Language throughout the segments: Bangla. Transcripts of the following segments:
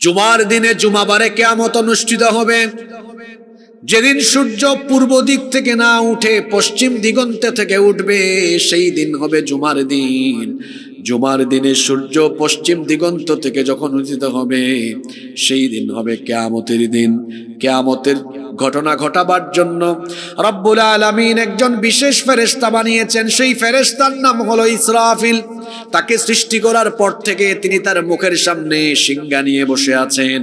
জুমার দিনে জুমাবারে কিয়ামত অনুষ্ঠিত হবে। যেদিন সূর্য পূর্ব দিক থেকে না উঠে পশ্চিম দিগন্তে থেকে উঠবে, সেই দিন হবে জুমার দিন। জুমার দিনে সূর্য পশ্চিম দিগন্ত থেকে যখন উদিত হবে, সেই দিন হবে কিয়ামতের দিন। কিয়ামতের ঘটনা ঘটাবার জন্য রব্বুল আলামিন একজন বিশেষ ফেরেশতা বানিয়েছেন। সেই ফেরেশতার নাম হলো ইসরাফিল। তাকে সৃষ্টি করার পর থেকে তিনি তার মুখের সামনে সিংহা নিয়ে বসে আছেন,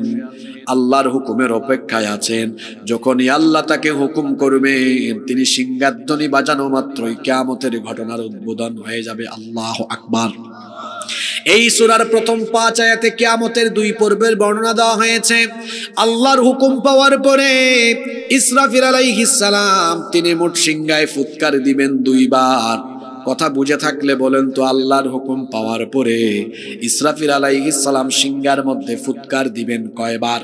আল্লাহর হুকুমের অপেক্ষায় আছেন। যখনই আল্লাহ তাকে হুকুম করবেন, তিনি সিংহাধ্বনি বাজানো মাত্রই কিয়ামতের ঘটনার উদ্বোধন হয়ে যাবে। আল্লাহু আকবার। এই সূরার প্রথম 5 আয়াতে কিয়ামতের 2 পর্বের বর্ণনা দেওয়া হয়েছে। আল্লাহর হুকুম পাওয়ার পরে ইসরাফিল আলাইহিস সালাম তিনি মোট সিংহায় ফুৎকার দিবেন 2 বার। কথা বুঝে থাকলে বলেন তো, আল্লাহর হুকুম পাওয়ার পরে ইসরাফিল আলাইহিস সালাম সিংহার মধ্যে ফুৎকার দিবেন কয়বার?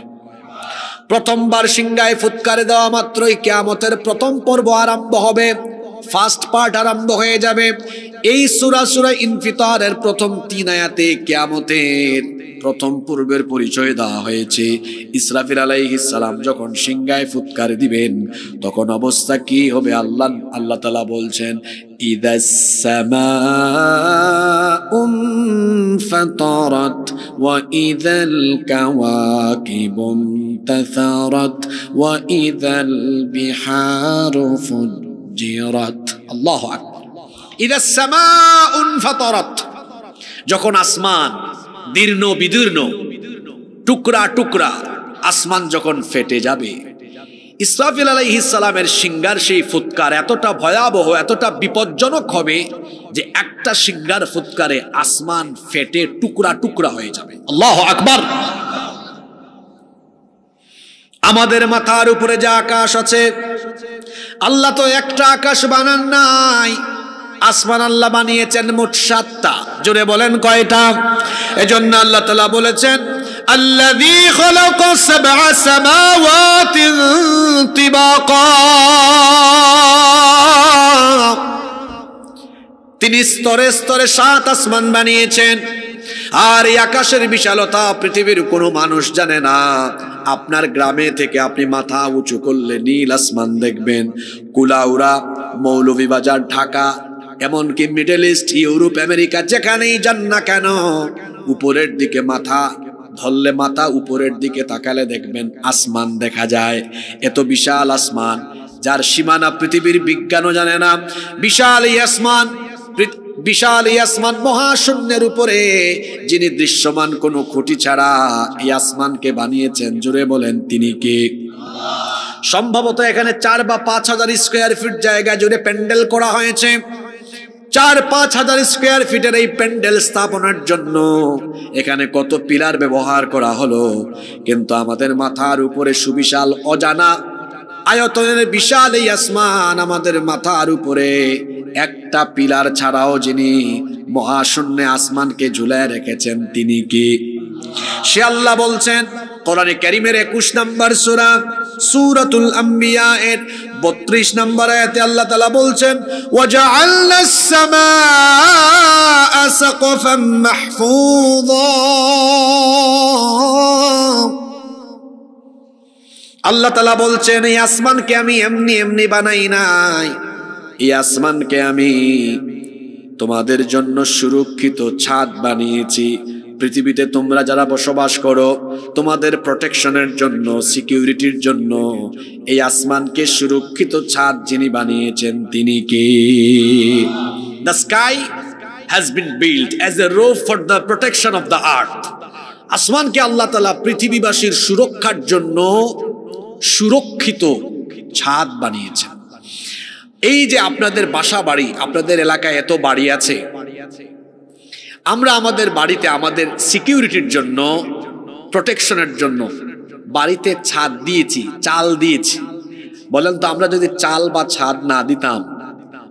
প্রথমবার সিংহায় ফুৎকার দেওয়া মাত্রই কিয়ামতের প্রথম পর্ব আরম্ভ হবে, ফার্স্ট পার্ট আরম্ভ হয়ে যাবে। এই সূরা ইনফিতারের প্রথম 3 আয়াতে কিয়ামতের প্রথম পূর্বের পরিচয় দেওয়া হয়েছে। ইসরাফিল আলাইহিস সালাম যখন সিংহায় ফুৎকার দিবেন, তখন অবস্থা কি হবে আল্লাহ তাআলা বলছেন, ইদাস সামাউন ফাতারাত ওয়া ইযাল কাওয়াকিবুন তাসারাত ওয়া ইযাল বিহারু ফুজ্জিরাত। আল্লাহু আকবার। ইদাস সামাউন ফাতারাত, যখন আসমান দীর্ণ বিদীর্ণ টুকরা টুকরা আসমান যখন ফেটে যাবে, ইসরাফিল আলাইহিস সালামের সিংহার সেই ফুৎকার এতটা ভয়াবহ, এতটা বিপজ্জনক হবে যে একটা সিংহার ফুৎকারে আসমান ফেটে টুকরা টুকরা হয়ে যাবে। আল্লাহু আকবার। আমাদের মাথার উপরে যে আকাশ আছে, আল্লাহ তো একটা আকাশ বানান নাই, আসমান আল্লাহ বানিয়েছেন মোট 7টা। জোরে বলেন কয়টা? এজন্য আল্লাহ তাআলা বলেছেন, আল্লাযী খালাকা সাবআ সামাওয়াতিন তিবাকা, তিনি স্তরে স্তরে 7 আসমান বানিয়েছেন। আর এই আকাশের বিশালতা পৃথিবীর কোনো মানুষ জানে না। আপনার গ্রামে থেকে আপনি মাথা উঁচু করলে নীল আসমান দেখবেন। কুলাউড়া, মৌলভীবাজার, ঢাকা, এমনকি মিডল ইস্ট, ইউরোপ, আমেরিকা, যেখানেই যান না কেন, উপরের দিকে মাথা ধরলে, মাথা উপরের দিকে তাকালে দেখবেন আসমান দেখা যায়। এত বিশাল আসমান, যার সীমানা পৃথিবীর বিজ্ঞানও জানে না। বিশাল এই আসমান, বিশাল এই আসমান মহাশূন্যের উপরে যিনি দৃশ্যমান কোনো খুঁটি ছাড়া এই আসমানকে বানিয়েছেন, জোরে বলেন তিনি কে? সম্ভবত এখানে 4 বা 5 হাজার স্কয়ার ফিট জায়গা জুড়ে প্যান্ডেল করা হয়েছে। 4-5 হাজার স্কয়ার ফিটের এই প্যান্ডেল স্থাপনার জন্য এখানে কত পিলার ব্যবহার করা হলো, কিন্তু আমাদের মাথার উপরে সুবিশাল অজানা আয়তনের বিশাল এই আসমান, আমাদের মাথার উপরে একটা পিলার ছাড়াও যিনি মহাশূন্যে আসমানকে ঝুলায় রেখেছেন, তিনি কি? সে আল্লাহ বলছেন কোরআনে কারীমের 21 নম্বর সূরা সূরাতুল আম্বিয়া এর 32 নম্বর আয়াতে আল্লাহ তাআলা বলছেন, ওয়াজআলনাস সামাআ সাকফাম মাহফুযা। আল্লাহ তাআলা বলছেন, এই আসমানকে আমি এমনি এমনি বানাই নাই, এই আসমানকে আমি তোমাদের জন্য সুরক্ষিত ছাদ বানিয়েছি। পৃথিবীতে তোমরা যারা বসবাস করো, তোমাদের প্রোটেকশনের জন্য, সিকিউরিটির জন্য এই আসমানকে সুরক্ষিত ছাদ যিনি বানিয়েছেন, তিনি কে? The sky has been built as a roof for the protection of the earth. আসমানকে আল্লাহ তাআলা পৃথিবীবাসীর সুরক্ষার জন্য সুরক্ষিত ছাদ বানিয়েছেন। এই যে আপনাদের বাসা বাড়ি, আপনাদের এলাকায় এত বাড়ি আছে, আমরা আমাদের বাড়িতে আমাদের সিকিউরিটির জন্য, প্রোটেকশনের জন্য বাড়িতে ছাদ দিয়েছি, চাল দিয়েছি। বলেন তো, আমরা যদি চাল বা ছাদ না দিতাম,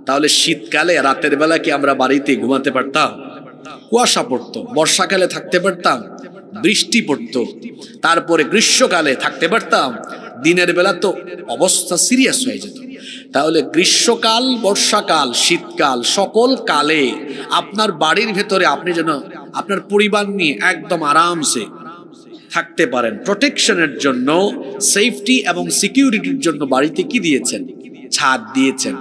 তাহলে শীতকালে রাতের বেলা কি আমরা বাড়িতে ঘুমাতে পারতাম? কুয়াশা পড়তো। বর্ষাকালে থাকতে পারতাম? বৃষ্টি পড়তো। তারপরে গ্রীষ্মকালে থাকতে পারতাম? দিনের বেলা তো অবস্থা সিরিয়াস হয়ে যেত। তাহলে গ্রীষ্মকাল, বর্ষাকাল, শীতকাল, সকল কালে আপনার বাড়ির ভেতরে আপনি যেন আপনার পরিবার নিয়ে একদম আরামসে থাকতে পারেন, প্রোটেকশনের জন্য, সেফটি এবং সিকিউরিটির জন্য বাড়িতে কি দিয়েছেন? ছাদ দিয়েছেন।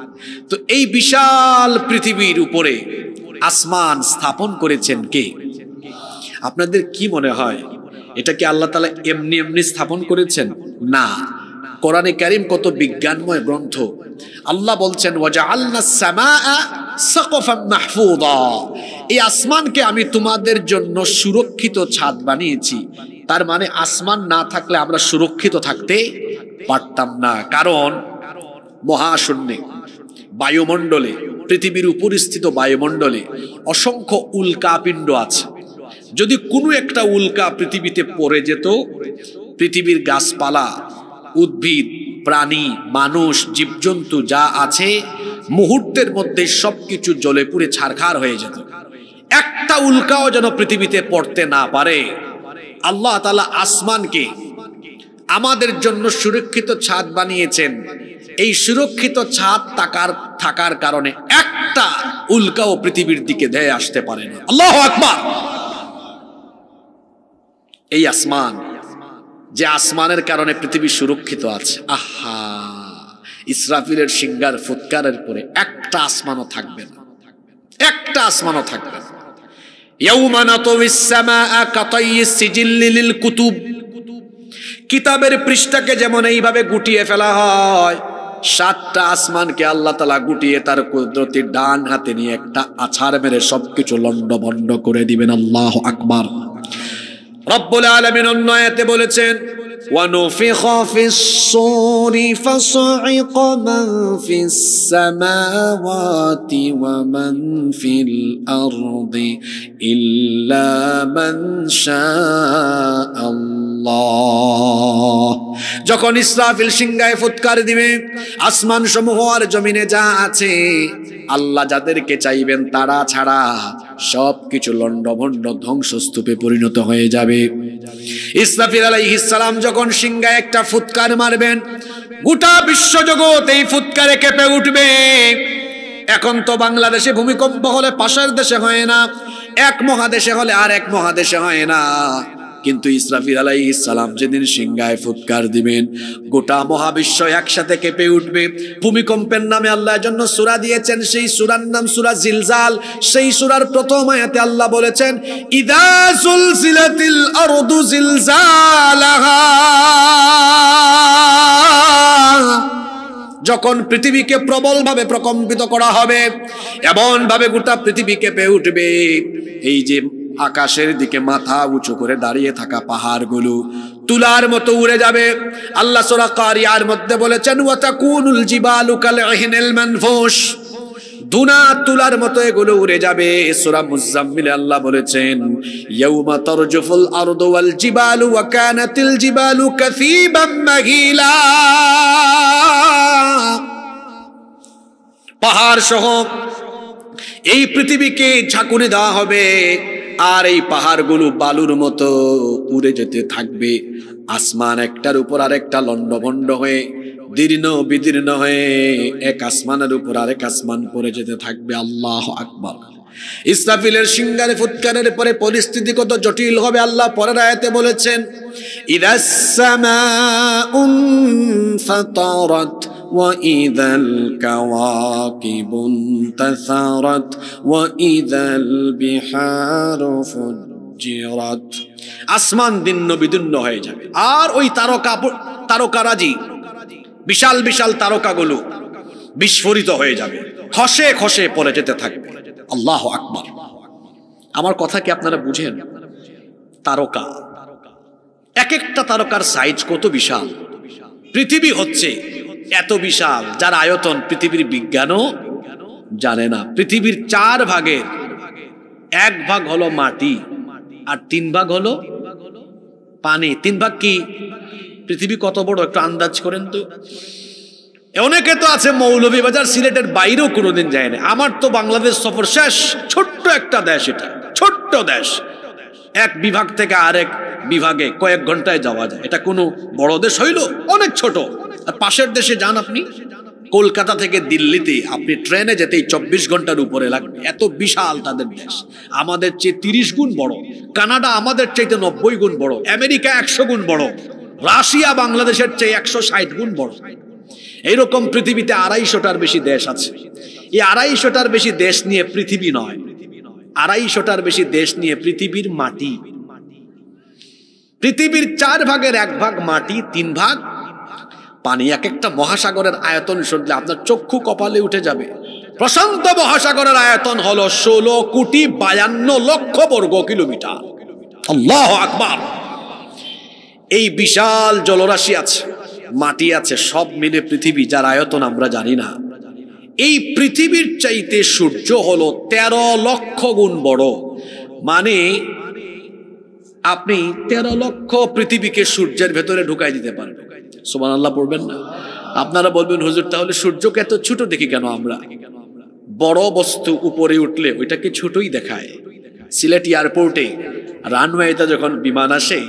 তো এই বিশাল পৃথিবীর উপরে আসমান স্থাপন করেছেন কে? আপনাদের কি মনে হয় এটা কি আল্লাহ তাআলা এমনি এমনি স্থাপন করেছেন? না, কোরআনে কারীম কত বিজ্ঞানময় গ্রন্থ। আল্লাহ বলছেন ওয়াজআলনাস সামাআ সাকফাম মাহফুযা, এই আসমানকে আমি তোমাদের জন্য সুরক্ষিত ছাদ বানিয়েছি। তার মানে আসমান না থাকলে আমরা সুরক্ষিত থাকতে পারতাম না। কারণ মহাশূন্যে, বায়ুমণ্ডলে, পৃথিবীর উপরিস্থিত বায়ুমণ্ডলে অসংখ্য উল্কাপিণ্ড আছে। যদি কোনো একটা উল্কা পৃথিবীতে পড়ে যেত, পৃথিবীর গাছপালা, উদ্ভিদ, প্রাণী, মানুষ, জীবজন্তু যা আছে মুহূর্তের মধ্যে সবকিছু জ্বলে পুড়ে ছারখার হয়ে যেত। একটা উল্কাও যেন পৃথিবীতে পড়তে না পারে। আল্লাহ তাআলা আসমানকে আমাদের জন্য সুরক্ষিত ছাদ বানিয়েছেন। এই সুরক্ষিত ছাদ থাকার কারণে একটা উল্কাও পৃথিবীর দিকে ধেয়ে আসতে পারে না। আল্লাহু আকবার। এই আসমান, যে আসমানের কারণে পৃথিবী সুরক্ষিত আছে, আহা, ইসরাফিলের সিংহার ফুৎকারের পরে একটা আসমানও থাকবে না, একটা আসমানও থাকবে না। ইয়াউমা নাতাউইস সামাআ কাতাইয়িস সিজিল্লি লিল কুতুব, কিতাবের পৃষ্ঠাকে যেমন এইভাবে গুটিয়ে ফেলা হয়, সাতটা আসমানকে আল্লাহ তাআলা গুটিয়ে তার কুদরতির ডান হাতে নিয়ে একটা আছাড় মেরে সবকিছু লন্ডভন্ড করে দিবেন। আল্লাহু আকবার। রব্বুল আলামিন অন্য আয়াতে বলেছেন وَنُفِخَ فِي الصُّورِ فَصَعِقَ مَن فِي السَّمَاوَاتِ وَمَن فِي الْأَرْضِ إِلَّا مَن شَاءَ اللَّهُ। যখন ইসরাফিল সিংহায় ফুৎকার দিবে, আসমান সমূহ আর জমিনে যা আছে, আল্লাহ যাদেরকে চাইবেন তারা ছাড়া সবকিছু লন্ডভন্ড ধ্বংসস্তূপে পরিণত হয়ে যাবে। ইসরাফিল আলাইহিস সালাম যখন সিংহায় একটা ফুৎকার মারবেন, গোটা বিশ্বজগৎ এই ফুৎকারে কেঁপে উঠবে। এখন তো বাংলাদেশে ভূমিকম্প হলে পাশের দেশে হয় না, এক মহাদেশে হলে আর এক মহাদেশে হয় না, কিন্তু ইসরাফিল আলাইহিস সালাম যেদিন সিংহায় ফুৎকার দিবেন, গোটা মহাবিশ্ব একসাথে কেঁপে উঠবে। ভূমিকম্পের নামে আল্লাহর জন্য সূরা দিয়েছেন, সেই সূরার নাম সূরা জিলজাল। সেই সূরার প্রথম আয়াতে আল্লাহ বলেছেন ইযা যুলজিলাতিল আরদু জিলজালাহা, যখন পৃথিবীকে প্রবলভাবে প্রকম্পিত করা হবে, এমন ভাবে গোটা পৃথিবী কেঁপে উঠবে, এই যে আকাশের দিকে মাথা উঁচু করে দাঁড়িয়ে থাকা পাহাড়গুলো তুলার মতো উড়ে যাবে। আল্লাহ সূরা কারিয়ার মধ্যে বলেছেন ওয়া তাকুনুল জিবালু কাল ইহনিল মানফুশ, দুনা তুলার মতো এগুলো উড়ে যাবে। সূরা মুজাম্মিলে আল্লাহ বলেছেন ইয়াউমা তারজুফুল আরদু ওয়াল জিবালু ওয়া কানাতিল জিবালু কাসীবাম মাহিলা, পাহাড় সহ এই পৃথিবীকে ঝাঁকুনি দেওয়া হবে, আর এই পাহাড়গুলো বালুর মতো উড়ে যেতে থাকবে। আসমান একটার উপর আরেকটা লন্ডভন্ড হয়ে, দীর্ণ বিদীর্ণ হয়ে এক আসমানের উপর আরেক আসমান পড়ে যেতে থাকবে। আল্লাহু আকবার। ইসরাফিলের সিংহারে ফুৎকারের পরে পরিস্থিতি কত জটিল হবে আল্লাহ পরের আয়াতে বলেছেন ইদাস সামাউন ফাতারাত وَإِذَا الْكَوَاكِبُ انتَثَرَتْ وَإِذَا الْبِحَارُ فُجِّرَتْ। আসমান দিন্ন বিদীর্ণ হয়ে যাবে, আর ওই তারকারাজি, বিশাল বিশাল তারকাগুলো বিস্ফোরিত হয়ে যাবে, খসে খসে পড়ে যেতে থাকবে। আল্লাহু আকবার। আমার কথা কি আপনারা বুঝেন? তারকা, এক একটা তারকার সাইজ কত বিশাল। পৃথিবী হচ্ছে এত বিশাল, যার আয়তন পৃথিবীর বিজ্ঞানও জানে না। পৃথিবীর 4 ভাগের 1 ভাগ হলো মাটি, আর 3 ভাগ হলো পানি। 3 ভাগ কি? পৃথিবী কত বড় একটু আন্দাজ করেন তো। অনেকে তো আছে মৌলভীবাজার, সিলেটের বাইরেও কোনোদিন যায় না। আমার তো বাংলাদেশ সফর শেষ। ছোট্ট একটা দেশ, এটা ছোট্ট দেশ, এক বিভাগ থেকে আরেক বিভাগে কয়েক ঘন্টায় যাওয়া যায়। এটা কোনো বড় দেশ হইল? অনেক ছোট। আর পাশের দেশে যান আপনি, কলকাতা থেকে দিল্লিতে আপনি ট্রেনে যেতেই 24 ঘন্টার উপরে লাগবে, এত বিশাল তাদের দেশ। আমাদের চেয়ে 30 গুণ বড়, কানাডা আমাদের চাইতে 90 গুণ বড়, আমেরিকা 100 গুণ বড়, রাশিয়া বাংলাদেশের চেয়ে 160 গুণ বড়। এইরকম পৃথিবীতে 250টার বেশি দেশ আছে। এই 250টার বেশি দেশ নিয়ে পৃথিবী নয়, 250টার বেশি দেশ নিয়ে পৃথিবীর মাটি। পৃথিবীর 4 ভাগের 1 ভাগ মাটি, 3 ভাগ পানি। এক একটা মহাসাগরের আয়তন শুনলে আপনার চক্ষু কপালে উঠে যাবে। প্রশান্ত মহাসাগরের আয়তন হলো 16,52,00,000 বর্গ কিলোমিটার। আল্লাহু আকবার। এই বিশাল জলরাশি আছে, মাটি আছে, সব মিলে পৃথিবী, যার আয়তন আমরা জানি না। এই পৃথিবীর চাইতে সূর্য হলো 13 লক্ষ গুণ বড়। মানে আপনি 13 লক্ষ পৃথিবীকে সূর্যের ভেতরে ঢুকাই দিতে পারেন। সুবহানাল্লাহ পড়বেন না? আপনারা বলবেন হুজুর তাহলে সূর্যকে এত ছোট দেখি কেন আমরা? বড় বস্তু উপরে উঠলে ওইটাকে ছোটই দেখায়। সিলেট এয়ারপোর্টে রানওয়েতে যখন বিমান আসে,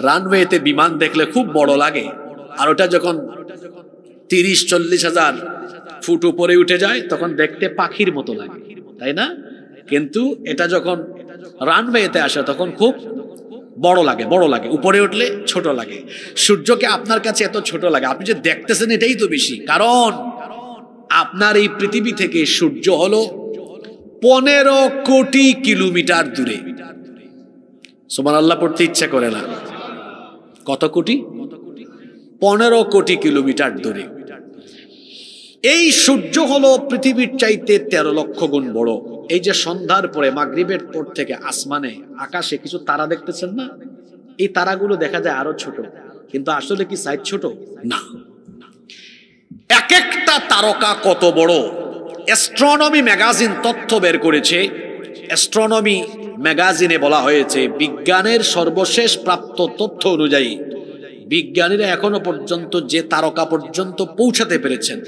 রানওয়েতে বিমান দেখলে খুব বড় লাগে, আর ওটা যখন 30-40 হাজার ফুট উপরে উঠে যায় তখন দেখতে পাখির মতো লাগে, তাই না? কিন্তু এটা যখন রানওয়েতে আসে তখন খুব বড় লাগে, বড় লাগে, উপরে উঠলে ছোট লাগে। সূর্যকে আপনার কাছে এত ছোট লাগে, আপনি যে দেখতেছেন এটাই তো বেশি, কারণ আপনার এই পৃথিবী থেকে সূর্য হলো 15 কোটি কিলোমিটার দূরে। সুবহানাল্লাহ পড়তে ইচ্ছা করে না? কত কোটি? 15 কোটি কিলোমিটার দূরে। এই সূর্য হলো পৃথিবীর চাইতে 13 লক্ষ গুণ বড়। এই যে সন্ধ্যার পরে মাগরিবের পর থেকে আসমানে আকাশে কিছু তারা দেখতেছেন না, এই তারাগুলো দেখা যায় আরো ছোট, কিন্তু আসলে কি সাইজ ছোট না। এক একটা তারকা কত বড়, অ্যাস্ট্রোনমি ম্যাগাজিন তথ্য বের করেছে। অ্যাস্ট্রোনমি ম্যাগাজিনে বলা হয়েছে বিজ্ঞানের সর্বশেষ প্রাপ্ত তথ্য অনুযায়ী বিজ্ঞানীরা এখনো পর্যন্ত যে তারকা পর্যন্ত পৌঁছাতে পেরেছেন,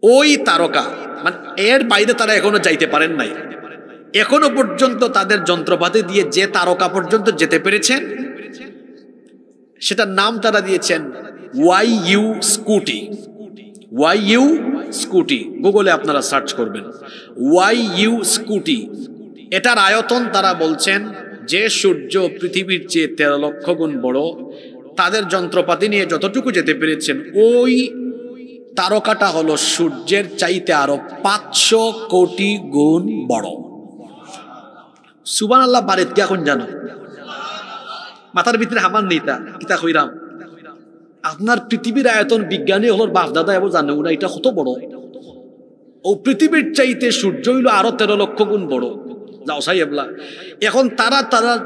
ওই তারকা মানে এর বাইরে তারা এখনো যাইতে পারেন নাই। এখনো পর্যন্ত তাদের যন্ত্রপাতি দিয়ে যে তারকা পর্যন্ত যেতে পেরেছেন সেটার নাম তারা দিয়েছেন YU স্কুটি। YU স্কুটি গুগলে আপনারা সার্চ করবেন, YU স্কুটি। এটার আয়তন তারা বলছেন যে সূর্য পৃথিবীর চেয়ে 13 লক্ষ গুণ বড়, তাদের যন্ত্রপাতি নিয়ে যতটুকু যেতে পেরেছেন ওই তারকাটা হলো সূর্যের চাইতে আরো 500 কোটি গুণ বড়। সুবহানাল্লাহ বারেত কে এখন জানো? মাথার ভিতরে হামান নেই তা কিতা কইরাম। আপনার পৃথিবীর আয়তন বিজ্ঞানী হলো বাপ দাদা এবং জানে না এটা কত বড়। ও পৃথিবীর চাইতে সূর্য হইল আরো 13 লক্ষ গুণ বড়। যাও সাহেবলা, এখন তারা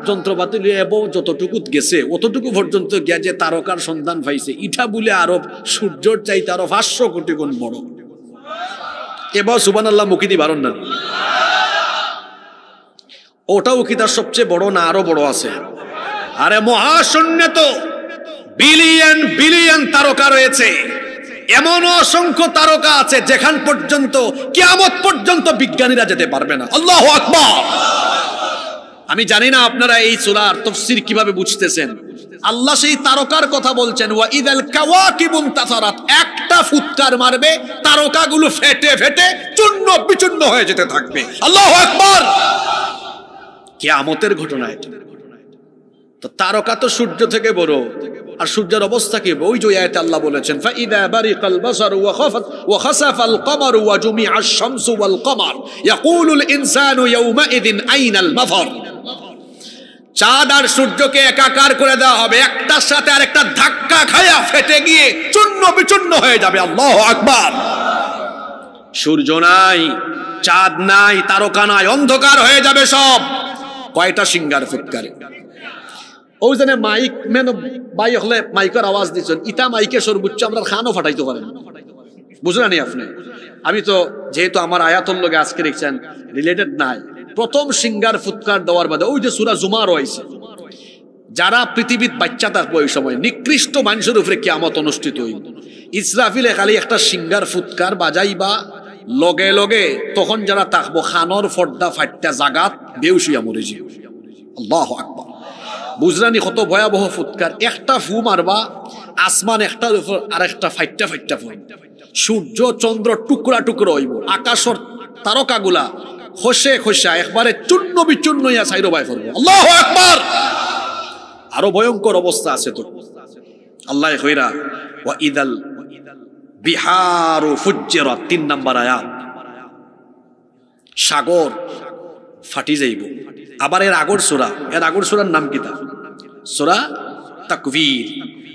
যন্ত্রপাতি লিয়ে এবং যতটুকু গেছে অতটুকু পর্যন্ত গিয়া যে তারকার সন্ধান পাইছে ইটা বলে আরো সূর্যের চাইতে আরো 500 কোটি গুণ বড়। এবার সুবহানাল্লাহ মুখি দি বারণ না, ওটাও কি তার সবচেয়ে বড় না আরো বড় আছে? আরে মহাশূন্যে তো বিলিয়ন বিলিয়ন তারকা রয়েছে, এমন অসংখ্য তারকা আছে যেখান পর্যন্ত কিয়ামত পর্যন্ত বিজ্ঞানীরা যেতে পারবে না। আল্লাহু আকবার। আমি জানি না আপনারা এই সূরার তাফসীর কিভাবে বুঝতেছেন। আল্লাহ সেই তারকার কথা বলছেন, ওয়া ইদাল কাওয়াকিবুন তাসারাত, একটা ফুৎকার মারবে তারকাগুলো ফেটে ফেটে চূর্ণ বিচূর্ণ হয়ে যেতে থাকবে। আল্লাহু আকবার। কিয়ামতের ঘটনা এটা। তো তারকা তো সূর্য থেকে বড়, আর সূর্যের অবস্থা কি? ওই যে আয়াতে আল্লাহ বলেছেন ফাইদা বারিকাল বাসারু ওয়া খাসাফাল কমারু ওয়া জুমিআশ শামসু ওয়াল কমার ইয়াকুলুল ইনসানু ইয়াউমাইযিন আইনাল মাফার। চাঁদ আর সূর্যকে একাকার করে দেওয়া হবে, একটার সাথে আরেকটা ধাক্কা খায়া ফেটে গিয়ে চূর্ণ বিচূর্ণ হয়ে যাবে। আল্লাহু আকবার। সূর্য নাই, চাঁদ নাই, তারকা নাই, অন্ধকার হয়ে যাবে সব। কয়টা সিঙ্গার ফুৎকারে ওই জন্য মাইক মেন বাই হলে মাইকের আওয়াজ দিচ্ছেন, ইটা মাইকে সর্বোচ্চ আমরা খানও ফাটাইতে পারেন, বুঝলেন আপনি? আমি তো যেহেতু আমার আয়াতুল লগে আজকে দেখছেন রিলেটেড নাই, প্রথম সিঙ্গার ফুৎকার দেওয়ার বাদে ওই যে সূরা জুমার হইছে, যারা পৃথিবীর বাচ্চা থাকবে ওই সময় নিকৃষ্ট মানুষের উপরে কিয়ামত অনুষ্ঠিত হইব। ইসরাফিলে খালি একটা সিঙ্গার ফুৎকার বাজাইবা, লগে লগে তখন যারা থাকবো খানর ফর্দা ফাটটা জাগাত বেউসিয়া মরে যাবে। আল্লাহু আকবার। বুঝরানি কত ভয়াবহ ফুৎকার। একটা ফু মারবা আসমান একটার উপর আর একটা ফাইটটা ফাইটটা ফু, সূর্য চন্দ্র টুকরা টুকরো হইব, আকাশের তারকাগুলা খসে খসা একবারে চূর্ণ বিচূর্ণ হইয়া সাইরো বাই করবো। আল্লাহু আকবার। আরো ভয়ঙ্কর অবস্থা আছে তো। আল্লাহ কইরা ওয়া ইদাল বিহারু ফুজ্জিরাত, 3 নাম্বার আয়াত। সাগর ফাটি যাইব। আবার এর আগর সূরার নাম কিতা? সূরা তাকবীর।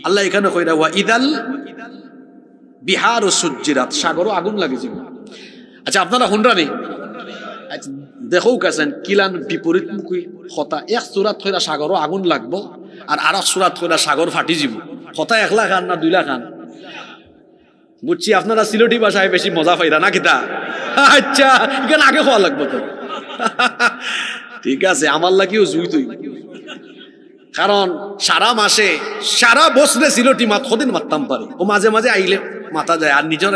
আল্লাহ এখানে কইরা ওয়া ইদাল বিহারু সুজ্জিরাত, সাগরও আগুন লাগে যাব। আচ্ছা আপনারা হুনরানি দেখো কাছেন কিলান বিপরীতমুখী কথা। এক সূরাত কইরা সাগরও আগুন লাগবো, আর আরেক সূরাত কইরা সাগর ফাটি যাব। কথা 1 লাখ আন না 2 লাখ আন? বুঝছি আপনারা সিলেটি ভাষায় বেশি মজা পাইরা না কিতা? আচ্ছা এখানে আগে খাওয়া লাগবো তো। ঠিক আছে, আমার লাগিও জুই তুই। কারণ সারা মাসে সারা বছরে সিলেটি মাত কদিন মারতাম পারি, ও মাঝে মাঝে আইলে মাথা যায়। আর নিজের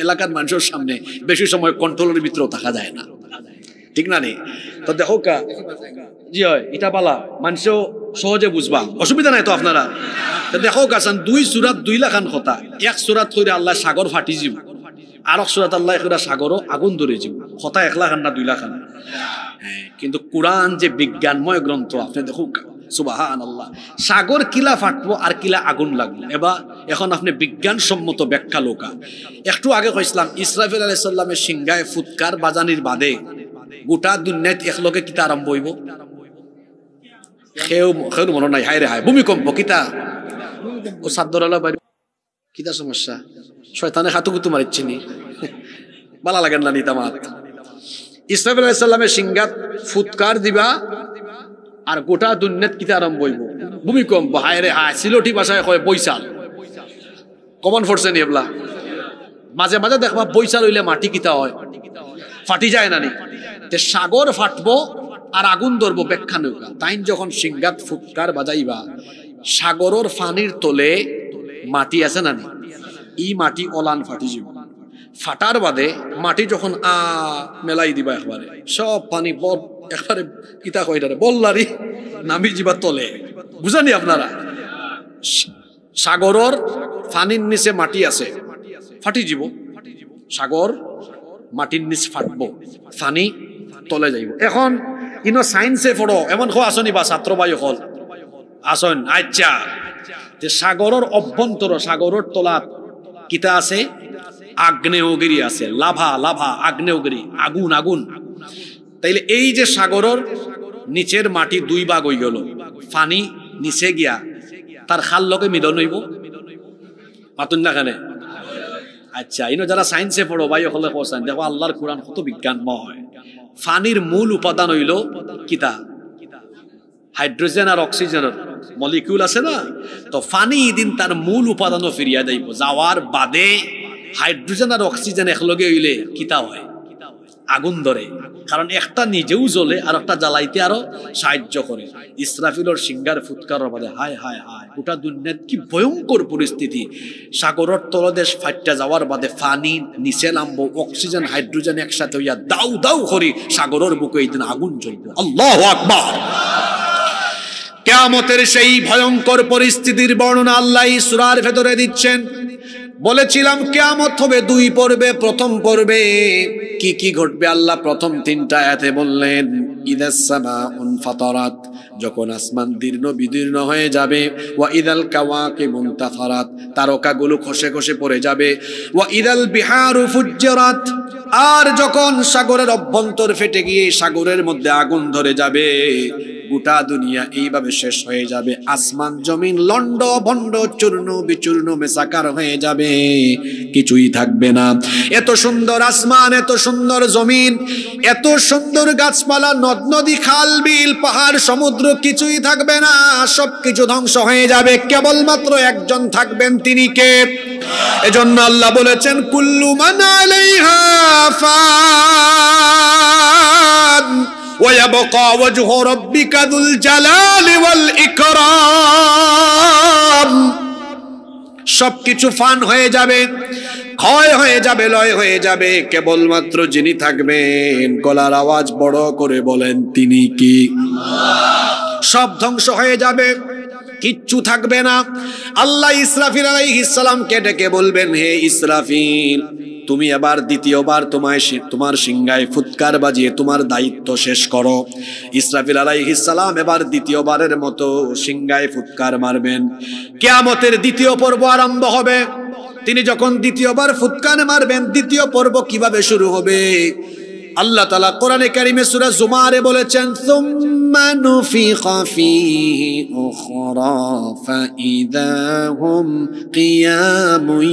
এলাকার মানুষের সামনে বেশি সময় কন্ট্রোলের ভিতরেও থাকা যায় না, ঠিক না? নেই তো দেখো কা জি হয় এটা পালা মানুষও সহজে বুঝবা, অসুবিধা নাই তো আপনারা। দেখো কাছান 2 সূরাত 2 লাখান কথা। 1 সূরাত কইরা আল্লাহ সাগর ফাটি যাব, আর 1 সূরাত আল্লাহ কইরা সাগরও আগুন ধরে যাব। কথা 1 লাখ না 2 লাখ। হ্যাঁ, কিন্তু কোরআন যে বিজ্ঞানময় গ্রন্থ, আপনি দেখো সুবহানাল্লাহ, সাগর কিলা ফাটবো আর কিলা আগুন লাগলো। এবার এখন আপনি বিজ্ঞানসম্মত ব্যাখ্যা লোকা। একটু আগে কইছিলাম ইসরাফিল আলাইহিস সালামের সিংহায় ফুৎকার বাজানির বাদে গোটা দুনিয়াত একলগে কিতা আরম্ভ হইব? খেউ মনে নাই। হায় রে হায়, ভূমিকম্প। কিতা ও সাদ্দরালা বাড়ি কিতা সমস্যা? শয়তানে হাতুকুতু মারিচ্ছিনি, ভালো লাগেন না নিতা মাত। ইসরাফিল আলাইহিস সালামের সিংহাত ফুৎকার দিবা আর গোটা দুনিয়াত কিতা আরম্ভ হইব? ভূমিকম্প। হায় রে হায়, সিলোটি ভাষায় কয় বৈশাল। কমন ফোর্সে নি এবলা। মাঝে মাঝে দেখবা বৈশাল হইলে মাটি কিতা হয়? ফাটি যায় না নি? তে সাগর ফাটবো আর আগুন ধরবো ব্যাখ্যা নৌকা। তাই যখন সিংহাত ফুৎকার বাজাইবা, সাগরের পানির তলে মাটি আছে না নি? ই মাটি অলান ফাটি যাব। ফাটার বাদে মাটি যখন মেলাই দিবা একবারে, সব পানি একবারে কিতা কইটারে বল্লারি নামি যাবা তলে। বুঝানি আপনারা? সাগরের পানির নিচে মাটি আছে, ফাটি যাব। সাগর মাটির নিচে ফাটবো, পানি তলে যাইব। এখন ইনো সায়েন্সে পড়ো এমন খো আসনি বা ছাত্র বাই হল আসন। আচ্ছা, সাগরের অভ্যন্তর, সাগরের তলাত কিতা আছে? আগ্নেয়গিরি আছে। লাভা লাভা, আগ্নেয়গিরি, আগুন আগুন। তাইলে এই যে সাগরের নিচের মাটি 2 ভাগ হয়ে গেল, পানি নিচে গিয়া তার খাল লগে মিলন হইব। মাতুন না খানে? আচ্ছা, ইনো যারা সায়েন্সে পড়ো ভাই হলে কোসান, দেখো আল্লাহর কোরআন কত বিজ্ঞানময়। পানির মূল উপাদান হইল কিতা? হাইড্রোজেন আর অক্সিজেনের মলিকিউল আছে না? তো পানি দিন তার মূল উপাদানও ফিরিয়া যাইব। যাওয়ার বাদে হাইড্রোজেন আর অক্সিজেন একলগে হইলে কিতা হয়? আগুন ধরে। কারণ একটা নিজেও জ্বলে আর একটা জ্বালাইতে আরো সাহায্য করে। ইসরাফিলর সিংহার ফুৎকারের বাদে হায় হায় হায়, গোটা দুনিয়াত কি ভয়ঙ্কর পরিস্থিতি। সাগরের তলদেশ ফাইটটা যাওয়ার বাদে পানি নিচে নামবো, অক্সিজেন হাইড্রোজেন একসাথে হইয়া দাউ দাউ করি সাগরের বুকে এই দিন আগুন জ্বলবো। আল্লাহু আকবার। কিয়ামতের সেই ভয়ঙ্কর পরিস্থিতির বর্ণনা আল্লাহ সূরার ভেতরে দিচ্ছেন। বলেছিলাম কিয়ামত হবে 2 পর্বে। প্রথম পর্বে কি কি ঘটবে আল্লাহ প্রথম 3টা আয়াতে বললেন। ইদাস সামাউন ফাতারাত, যখন আসমান দীর্ণ বিদীর্ণ হয়ে যাবে। ওয়া ইদাল কাওয়াকিবুন তাফারাত, তারকাগুলো খসে খসে পড়ে যাবে। ওয়া ইদাল বিহারু ফুজ্জিরাত, আর যখন সাগরের অভ্যন্তর ফেটে গিয়ে সাগরের মধ্যে আগুন ধরে যাবে। গোটা দুনিয়া এইভাবে শেষ হয়ে যাবে। আসমান জমিন লন্ড ভন্ড চূর্ণ বিচূর্ণ মেসাকার হয়ে যাবে, কিছুই থাকবে না। এত সুন্দর আসমান, এত সুন্দর জমিন, এত সুন্দর গাছপালা, নদ নদী, খাল বিল, পাহাড়, সমুদ্র, কিছুই থাকবে না। সবকিছু ধ্বংস হয়ে যাবে, কেবলমাত্র একজন থাকবেন, তিনি কে? এজন্য আল্লাহ বলেছেন কুল্লু মান আলাইহা ফান ويبقى وجه ربك ذو الجلال والإكرام। সবকিছু ফান হয়ে যাবে, ক্ষয় হয়ে যাবে, লয় হয়ে যাবে, কেবলমাত্র যিনি থাকবেন। গলার আওয়াজ বড় করে বলেন, তিনি কি? সব ধ্বংস হয়ে যাবে, কিচ্ছু থাকবে না। আল্লাহ ইসরাফিল আলাইহিস সালামকে ডেকে বলবেন, হে ইসরাফিল, তুমি এবার দ্বিতীয়বার তোমার সিংহায় ফুৎকার বাজিয়ে তোমার দায়িত্ব শেষ করো। ইসরাফিল আলাইহিস সালাম এবার দ্বিতীয়বারের মতো সিংহায় ফুৎকার মারবেন। কিয়ামতের দ্বিতীয় পর্ব আরম্ভ হবে। তিনি যখন দ্বিতীয়বার ফুৎকার মারবেন, দ্বিতীয় পর্ব কিভাবে শুরু হবে? আল্লাহ তাআলা কোরআনে কারিমে সূরা জুমারে বলেছেন, সুম্মা নুফিখা ফীহি উখরা ফাইযা হুম কিয়ামুন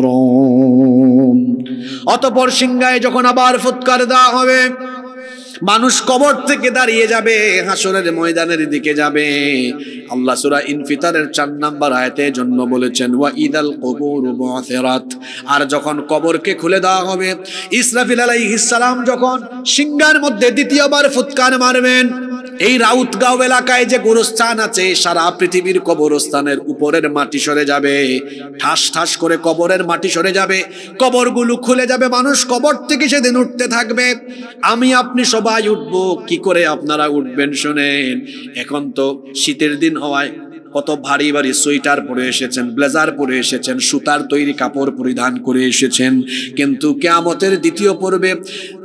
ইয়ানযুরুন। অতঃপর সিংহায় যখন আবার ফুৎকার দেওয়া হবে, মানুষ কবর থেকে দাঁড়িয়ে যাবে, হাসরের ময়দানের দিকে যাবে। আল্লাহ সূরা ইনফিতারের 4 নম্বর আয়াতে জন্য বলেছেন, ওয়া ইদাল কুবুরু বু'থিরাত। আর যখন কবরকে খুলে দেওয়া হবে, ইসরাফিল আলাইহিস সালাম যখন সিংহার মধ্যে দ্বিতীয়বার ফুৎকার মারবেন, এই রাউতগাঁও এলাকায় যে গোরস্থান আছে, সারা পৃথিবীর কবরস্থানের উপরের মাটি সরে যাবে, ঠাস ঠাস করে কবরের মাটি সরে যাবে, কবরগুলো খুলে যাবে, মানুষ কবর থেকে সেদিন উঠতে থাকবে। আমি আপনি সবাই উঠবো। কি করে আপনারা উঠবেন শুনেন। এখন তো শীতের দিন হওয়ায় কত ভারী ভারী সোয়েটার পরে এসেছেন, ব্লেজার পরে এসেছেন, সুতার তৈরি কাপড় পরিধান করে এসেছেন, কিন্তু কিয়ামতের দ্বিতীয় পর্বে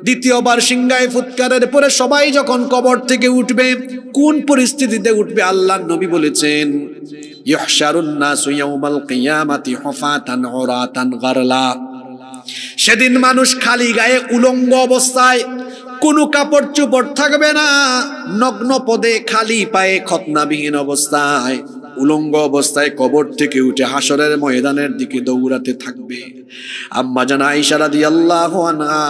দ্বিতীয়বার সিংহায় ফুৎকারের পরে সবাই যখন কবর থেকে উঠবে, কোন পরিস্থিতিতে উঠবে? আল্লাহর নবী বলেছেন, ইহশারুন নাসু ইয়াউমাল কিয়ামাতি হুফাতান উরাতান গারলা। সেদিন মানুষ খালি গায়ে উলঙ্গ অবস্থায়, কোনো কাপড় চোপড় থাকবে না, নগ্ন পদে খালি পায়ে খতনাবিহীন অবস্থায়, উলঙ্গ অবস্থায় কবর থেকে উঠে হাসরের ময়দানের দিকে দৌড়াতে থাকবে। আম্মা জান আয়েশা রাদিয়াল্লাহু আনহা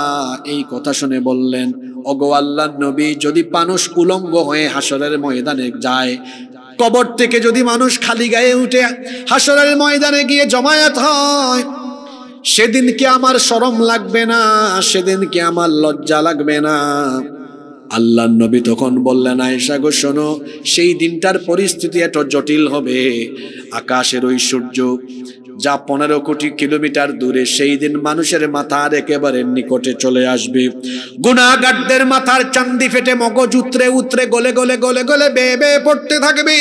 এই কথা শুনে বললেন, ওগো আল্লাহর নবী, যদি মানুষ উলঙ্গ হয়ে হাসরের ময়দানে যায়, কবর থেকে যদি মানুষ খালি গায়ে উঠে হাসরের ময়দানে গিয়ে জমায়েত হয়, সেদিন কি আমার শরম লাগবে না? সেদিন কি আমার লজ্জা লাগবে না? আল্লাহর নবী তখন বললেন, আয়েশা গো শোনো, সেই দিনটার পরিস্থিতি এত জটিল হবে, আকাশের ওই সূর্য যা 15 কোটি কিলোমিটার দূরে, সেই দিন মানুষের মাথার একেবারে নিকটে চলে আসবে। গুনাহগারদের মাথার চান্দি ফেটে মগজ উতরে উতরে গলে গলে গলে গলে বেয়ে বেয়ে পড়তে থাকবে।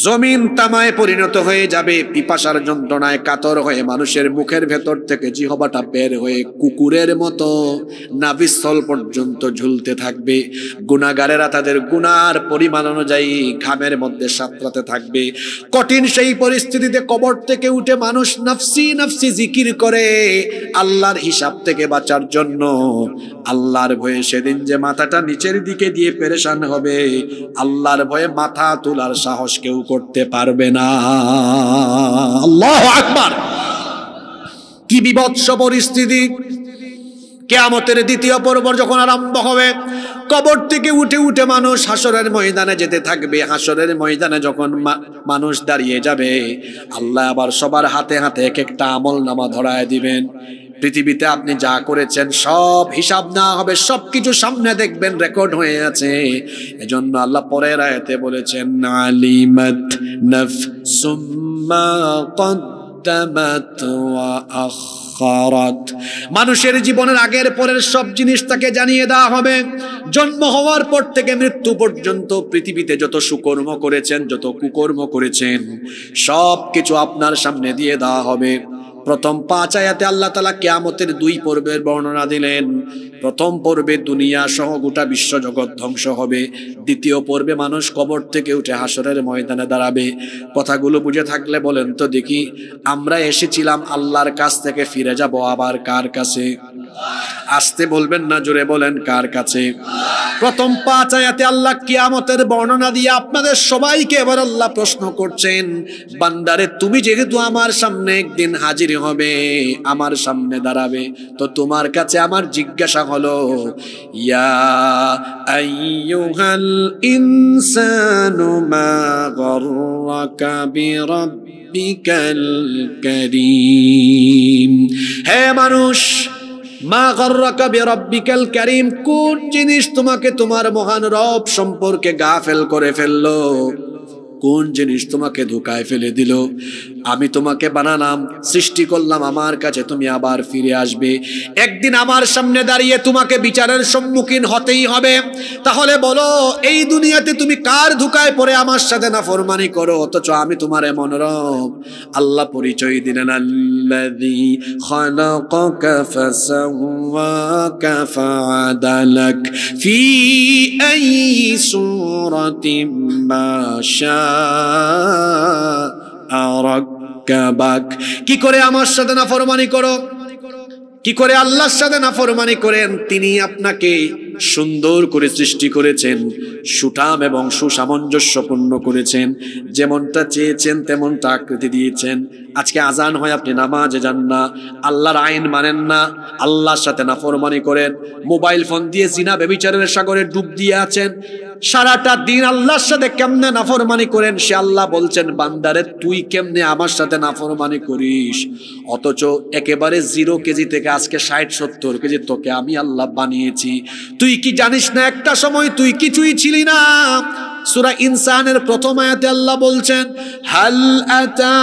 জমিন তামায় পরিণত হয়ে যাবে। পিপাসার যন্ত্রণায় কাতর হয়ে মানুষের মুখের ভেতর থেকে জিহ্বাটা বের হয়ে কুকুরের মতো নাভিস্থল পর্যন্ত ঝুলতে থাকবে। গুনাহগারেরা তাদের গুনার পরিমাণ অনুযায়ী ঘামের মধ্যে সাঁতরাতে থাকবে। কঠিন সেই পরিস্থিতিতে কবর থেকে উঠে মানুষ নফসি নফসি জিকির করে আল্লাহর হিসাব থেকে বাঁচার জন্য। আল্লাহর ভয়ে সেদিন যে মাথাটা নিচের দিকে দিয়ে পেরেশান হবে, আল্লাহর ভয়ে মাথা তোলার সাহস কেউ করতে পারবে না। আল্লাহু আকবার! কি বিভৎস পরিস্থিতি! কিয়ামতের দ্বিতীয় পর্ব যখন আরম্ভ হবে, কবর থেকে উঠে উঠে মানুষ হাসরের ময়দানে যেতে থাকবে। হাসরের ময়দানে যখন মানুষ দাঁড়িয়ে যাবে, আল্লাহ আবার সবার হাতে হাতে এক একটা আমলনামা ধরায় দিবেন। পৃথিবীতে আপনি যা করেছেন সব হিসাব না হবে, সবকিছু সামনে দেখবেন, রেকর্ড হয়ে আছে। এজন্য আল্লাহ পরের আয়াতে বলেছেন, আলিমাত নাফসুম মা কদ্দামাত ওয়া আখারাত। মানুষের জীবনের আগের পরের সব জিনিস তাকে জানিয়ে দেওয়া হবে। জন্ম হওয়ার পর থেকে মৃত্যু পর্যন্ত পৃথিবীতে যত সুকর্ম করেছেন, যত কুকর্ম করেছেন, সব কিছু আপনার সামনে দিয়ে দেওয়া হবে। প্রথম 5 আয়াতে আল্লাহ তাআলা কিয়ামতের 2 পর্বের বর্ণনা দিলেন। প্রথম পর্বে দুনিয়া সহ গোটা বিশ্ব জগৎ ধ্বংস হবে। দ্বিতীয় পর্বে মানুষ কবর থেকে উঠে হাসরের ময়দানে দাঁড়াবে। কথাগুলো বুঝে থাকলে বলেন তো দেখি, আমরা এসেছিলাম আল্লাহর কাছ থেকে, ফিরে যাব আবার কার কাছে? আসতে বলবেন না, জোরে বলেন, কার কাছে? প্রথম 5 আয়াতে আল্লাহ কিয়ামতের বর্ণনা দিয়ে আপনাদের সবাইকে এবার আল্লাহ প্রশ্ন করছেন, বান্দারে তুমি যেহেতু আমার সামনে একদিন হাজির হবে, আমার সামনে দাঁড়াবে, তো তোমার কাছে আমার জিজ্ঞাসা হলো, ইয়া আইয়ুহাল ইনসানু মা গররাকা বিরাব্বিকাল কারীম। হে মানুষ, মা গররাকা বিরাব্বিকাল কারীম, কোন জিনিস তোমাকে তোমার মহান রব সম্পর্কে গাফেল করে ফেললো? কোন জিনিস তোমাকে ধোঁকায় ফেলে দিল? আমি তোমাকে বানালাম, সৃষ্টি করলাম আমার কাছে, তুমি আবার ফিরে আসবে। একদিন আমার সামনে দাঁড়িয়ে তোমাকে বিচারের সম্মুখীন হতেই হবে। তাহলে বলো, এই দুনিয়াতে তুমি কার ধোঁকায় পড়ে আমার সাথে নাফরমানি করো, অথচ আমি তোমার এমন রব? আল্লাহ পরিচয় দিলেন, আল্লাযী খালাকাকা ফাসাওয়াকা ফাআদালাক ফি আইয়ি সূরাতিন মা শাআ রাক্কাবাক। কি করে আমার সাথে নাফরমানি করো, কি করে আল্লাহর সাথে নাফরমানি করেন? তিনি আপনাকে সুন্দর করে সৃষ্টি করেছেন, সুঠাম এবং সুসামঞ্জস্যপূর্ণ করেছেন, যেমনটা চেয়েছেন তেমনটা আকৃতি দিয়েছেন। আজকে আজান হয়, আপনি নামাজে যান না, আল্লাহর আইন মানেন না, আল্লাহর সাথে নাফরমানি করেন, মোবাইল ফোন দিয়ে জিনা ব্যভিচারের সাগরে ডুব দিয়ে আছেন। সারাটা দিন আল্লাহর সাথে কেমনে নাফরমানি করেন, সে আল্লাহ বলছেন, বান্দারে তুই কেমনে আমার সাথে নাফরমানি করিস? অথচ একেবারে 0 কেজি থেকে আজকে 60-70 কেজি তোকে আমি আল্লাহ বানিয়েছি। তুই কি জানিস না একটা সময় তুই কিছুই ছিলি না? সূরা ইনসানের প্রথম আয়াতে আল্লাহ বলছেন, হাল আতা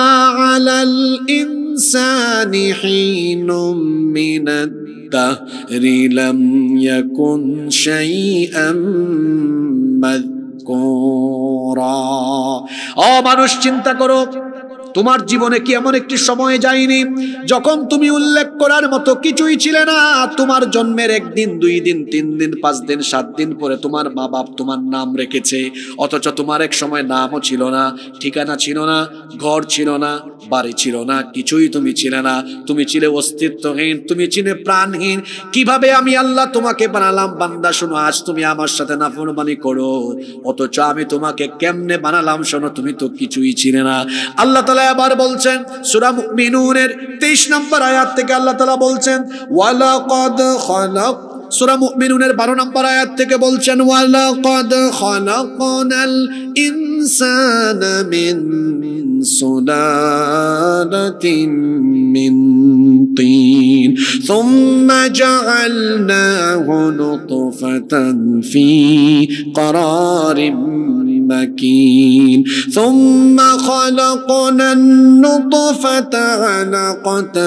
আলাল ইনসানি হিনুম মিনাদ দাহরি লাম ইয়াকুন শাইআম মাযকুরা। ও মানুষ, চিন্তা করো, তোমার জীবনে কি এমন একটি সময় যায়নি যখন তুমি উল্লেখ করার মতো কিছুই ছিলে না? তোমার জন্মের 1 দিন, 2 দিন, 3 দিন, 5 দিন, 7 দিন পরে তোমার মা বাপ তোমার নাম রেখেছে, অথচ তোমার এক সময় নামও ছিল না, ঠিকানা ছিল না, ঘর ছিল না, বাড়ি ছিল না, কিছুই তুমি ছিলে না। তুমি ছিলে অস্তিত্বহীন, তুমি ছিলে প্রাণহীন। কিভাবে আমি আল্লাহ তোমাকে বানালাম? বান্দা শোনো, আজ তুমি আমার সাথে নাফরমানি করো, অথচ আমি তোমাকে কেমনে বানালাম শোনো, তুমি তো কিছুই ছিলে না। আল্লাহ তাআলা আবার বলছেন সূরা মুমিনুনের 23 নম্বর আয়াত থেকে, আল্লাহ তাআলা বলছেন, ওয়ালাকাদ খালাক, সূরা মুমিনুনের 12 নম্বর আয়াত থেকে বলছেন, ওয়ালাকাদ খালাকনাল ইনসানা মিন সুলালাতিন মিন তিন সুম্মা জাআলনাহু নুতফাতান ফি قرارٍ مكين ثم خلقنا النطفة علقة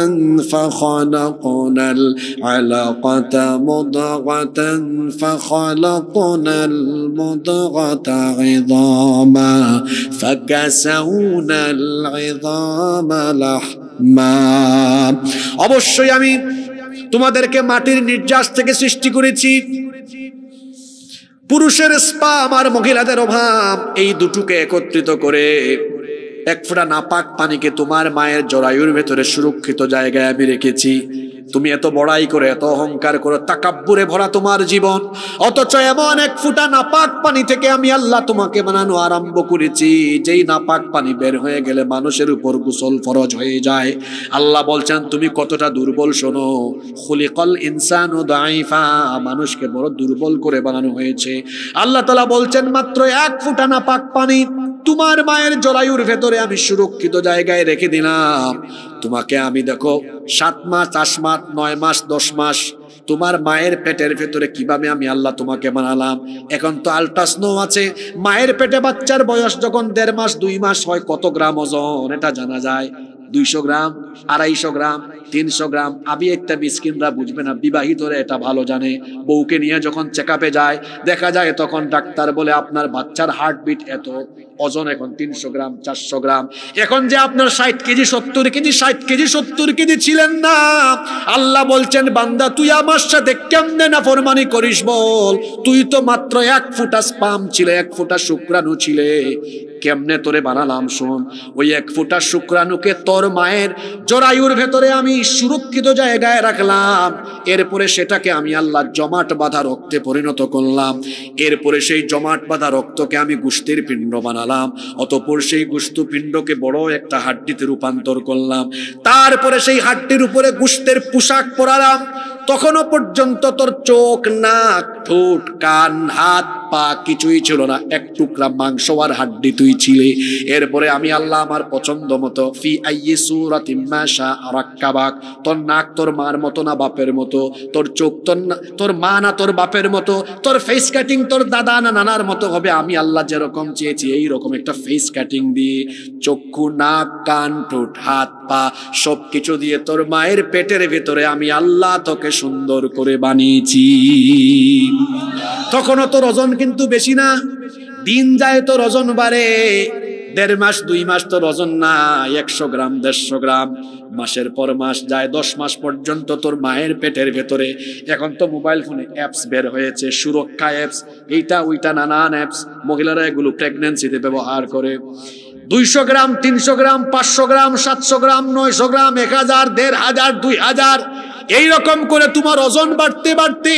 فخلقنا العلقة مضغة فخلقنا المضغة عظاما فكسونا العظام لحما। অবশ্যই আমি তোমাদেরকে মাটির নির্যাস থেকে সৃষ্টি করেছি। পুরুষের স্পাম আর মহিলাদের অভাব, এই দুটোকে একত্রিত করে 1 ফোঁটা নাপাক পানিকে তোমার মায়ের জরায়ুর ভেতরে সুরক্ষিত জায়গায় আমি রেখেছি। তুমি এত বড়াই করে, এত অহংকার করে, তাকাব্বুরে ভরা তোমার জীবন, অথচ এমন 1 ফোঁটা নাপাক পানি থেকে আমি আল্লাহ তোমাকে বানানো আরম্ভ করেছি, যেই নাপাক পানি বের হয়ে গেলে মানুষের উপর গোসল ফরজ হয়ে যায়। আল্লাহ বলছেন তুমি কতটা দুর্বল শোনো, খুলিকাল ইনসানু দাইফা, মানুষকে বড় দুর্বল করে বানানো হয়েছে। আল্লাহ তাআলা বলছেন মাত্র 1 ফোঁটা নাপাক পানি তোমার মায়ের জরায়ুর ভেতরে আমি সুরক্ষিত জায়গায় রেখে দিলাম। তোমাকে আমি দেখো 7 মাস, 8 মাস, 9 মাস, 10 মাস তোমার মায়ের পেটের ভেতরে কিভাবে আমি আল্লাহ তোমাকে বানালাম। এখন তো আল্ট্রাসাউন্ড আছে, মায়ের পেটে বাচ্চার বয়স যখন 1.5 মাস, 2 মাস হয় কত গ্রাম ওজন এটা জানা যায়। 200 গ্রাম, 250 গ্রাম, 300 গ্রাম। আবি একটা মিসকিনরা বুঝবে না, বিবাহিতরা এটা ভালো জানে। বউকে নিয়ে যখন চেকআপে যায়, দেখা যায় তখন ডাক্তার বলে আপনার বাচ্চার হার্টবিট এত, ওজন এখন 300 গ্রাম, 400 গ্রাম। এখন যে আপনার 60 কেজি, 70 কেজি, 60 কেজি, 70 কেজি ছিলেন না। আল্লাহ বলছেন বান্দা তুই আমার সাথে কেমনে নাফরমানি করিস বল? তুই তো মাত্র 1 ফোঁটা স্পাম ছিলে, 1 ফোঁটা শুক্রাণু ছিলে, কেমনে তোরে বানালাম শোন। ওই 1 ফোঁটা শুক্রাণুকে তোর মায়ের জরায়ুর ভেতরে আমি সুরক্ষিত জায়গায় রাখলাম। এরপরে সেটাকে আমি আল্লাহ জমাট বাঁধা রক্তে পরিণত করলাম। এরপরে সেই জমাট বাঁধা রক্তকে আমি গোশতের পিণ্ড বানালাম। অতঃপর সেই গোশত পিণ্ডকে বড় একটা হাড্ডিতে রূপান্তর করলাম। তারপরে সেই হাড্ডির উপরে গোশতের পোশাক পরালাম। তখনও পর্যন্ত তোর চোখ, নাক, ঠোঁট, কান, হাত, পা কিছুই ছিল না, এক টুকরা মাংস আর হাড্ডি তুই ছিলে। এরপরে আমি আল্লাহ আমার পছন্দ মতো ফি আইয়ি সূরাতিন মা শাআ রাক্কাবাক, তোর নাক তোর মার মতো না বাপের মতো, তোর চোখ তোর মা না তোর বাপের মতো, তোর ফেস কাটিং তোর দাদা না নানার মতো হবে। আমি আল্লাহ যেরকম চেয়েছি এইরকম একটা ফেস কাটিং দিয়ে, চক্ষু, নাক, কান, ঠোঁট, হাত, পা সবকিছু দিয়ে তোর মায়ের পেটের ভেতরে আমি আল্লাহ তোকে সুন্দর করে বানিয়েছি। তখনও তোর ওজন কিন্তু বেশি না, দিন যায় তোর ওজন বাড়ে, 1.5 মাস 2 মাস তোর ওজন না 100 গ্রাম 150 গ্রাম, মাসের পর মাস যায় 10 মাস পর্যন্ত তোর মায়ের পেটের ভেতরে। এখন তো মোবাইল ফোনে অ্যাপস বের হয়েছে, সুরক্ষা অ্যাপস, এইটা ওইটা নানান অ্যাপস, মহিলারা এগুলো প্রেগন্যান্সিতে ব্যবহার করে। 200 গ্রাম 300 গ্রাম 500 গ্রাম 700 গ্রাম 900 গ্রাম 1000 1500 2000 এইরকম করে তোমার ওজন বাড়তে বাড়তে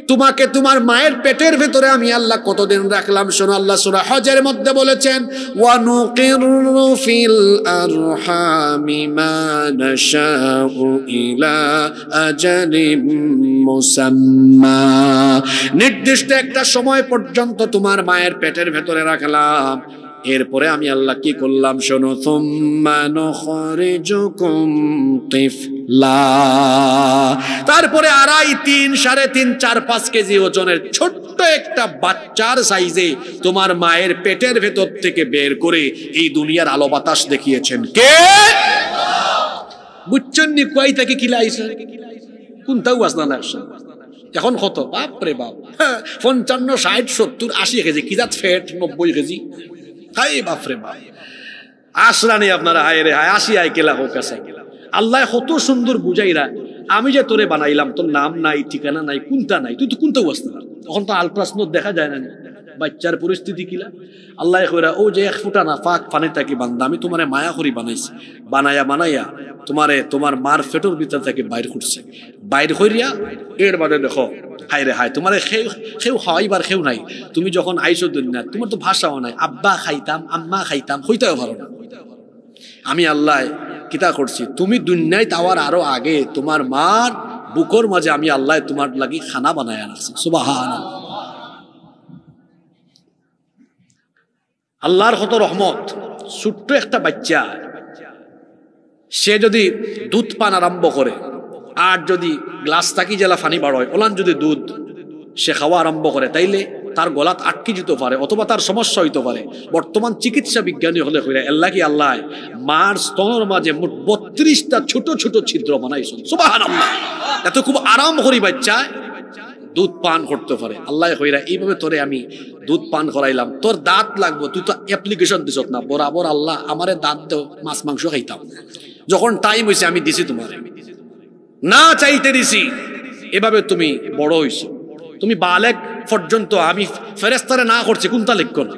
তোমাকে তোমার মায়ের পেটের ভেতরে আমি আল্লাহ কতদিন রাখলাম শোনো। আল্লাহ সূরা হজের মধ্যে বলেছেন ওয়া নুকিরু ফিল আরহামি মা নাশাউ ইলা আজালিম মুসাম্মা, নির্দিষ্ট একটা সময় পর্যন্ত তোমার মায়ের পেটের ভেতরে রাখলাম। এরপরে আমি আল্লাহ কি করলাম শোনো, সুম্মা নুখরিজুকুম তিফলা, তারপরে 2.5 3 3.5 4 5 কেজি ওজনের ছোট্ট একটা বাচ্চার সাইজে তোমার মায়ের পেটের ভেতর থেকে বের করে এই দুনিয়ার আলো বাতাস দেখিয়েছেন কে? বুঝছেন নি কই থেকে কিলাইছে কোনটাও আসনা না। এখন কত বাপরে বাপ, 55 60 70 80 কেজি কি জাত ফ্যাট 90 কেজি, হাই বাপরে বাপ আসরানি আপনারা, হায় রে হায়, 80 আই কেলা হোক আছে। আল্লাহ কত সুন্দর বুঝাইরা, আমি যে তোরে বানাইলাম তোর নাম নাই, ঠিকানা নাই, কোনটা নাই, তুই তো কোনটাও আসতে না। তখন তো আলট্রাসাউন্ড দেখা যায় না বাচ্চার পরিস্থিতি কিলা। আল্লাহ কইরা ও যে 1 ফুটা না পাক পানি থাকি বান্দা, আমি তোমারে মায়া করি বানাইছি, বানাইয়া তোমারে তোমার মার পেটের ভিতর থেকে বাইর করছে, বাইর কইরা এর বাদে দেখো হায় রে হায়, তোমারে খেউ খাওয়াইবার খেউ নাই। তুমি যখন আইসো দুনিয়া তোমার তো ভাষাও নাই, আব্বা খাইতাম আম্মা খাইতাম হইতেও পারো না। আমি আল্লাহ কিতা করছি, তুমি দুনিয়ায় তাওয়ার আরো আগে তোমার মার বুকর মাঝে আমি আল্লাহ তোমার লাগি খানা বানায় রাখছি। সুবহানাল্লাহ, আল্লাহর কত রহমত। ছোট্ট একটা বাচ্চা সে যদি দুধ পান আরম্ভ করে আর যদি গ্লাস থাকি জেলা ফানি বাড়য় ওলান যদি দুধ সে খাওয়া আরম্ভ করে, তাইলে তার গলাত আটকে যেতে পারে অথবা তার সমস্যা হইতে পারে। বর্তমান চিকিৎসা বিজ্ঞানী হলে কইরা আল্লাহ কি আল্লাহ মার স্তনের মাঝে মোট 32টা ছোট ছোট ছিদ্র বানাইছেন। সুবহানাল্লাহ, এত খুব আরাম করি বাচ্চা দুধ পান করতে পারে। আল্লাহ কইরা এইভাবে তোরে আমি দুধ পান করাইলাম, তোর দাঁত লাগবো, তুই তো অ্যাপ্লিকেশন দিছ না, বরাবর আল্লাহ আমারে দাঁত দেও, মাছ মাংস খাইতাম, যখন টাইম হয়েছে আমি দিছি, তোমার না চাইতে দিছি, এভাবে তুমি বড় হইছো, তুমি বালেক পর্যন্ত আমি ফেরেশতারে না করছি কোনটা লিখো না।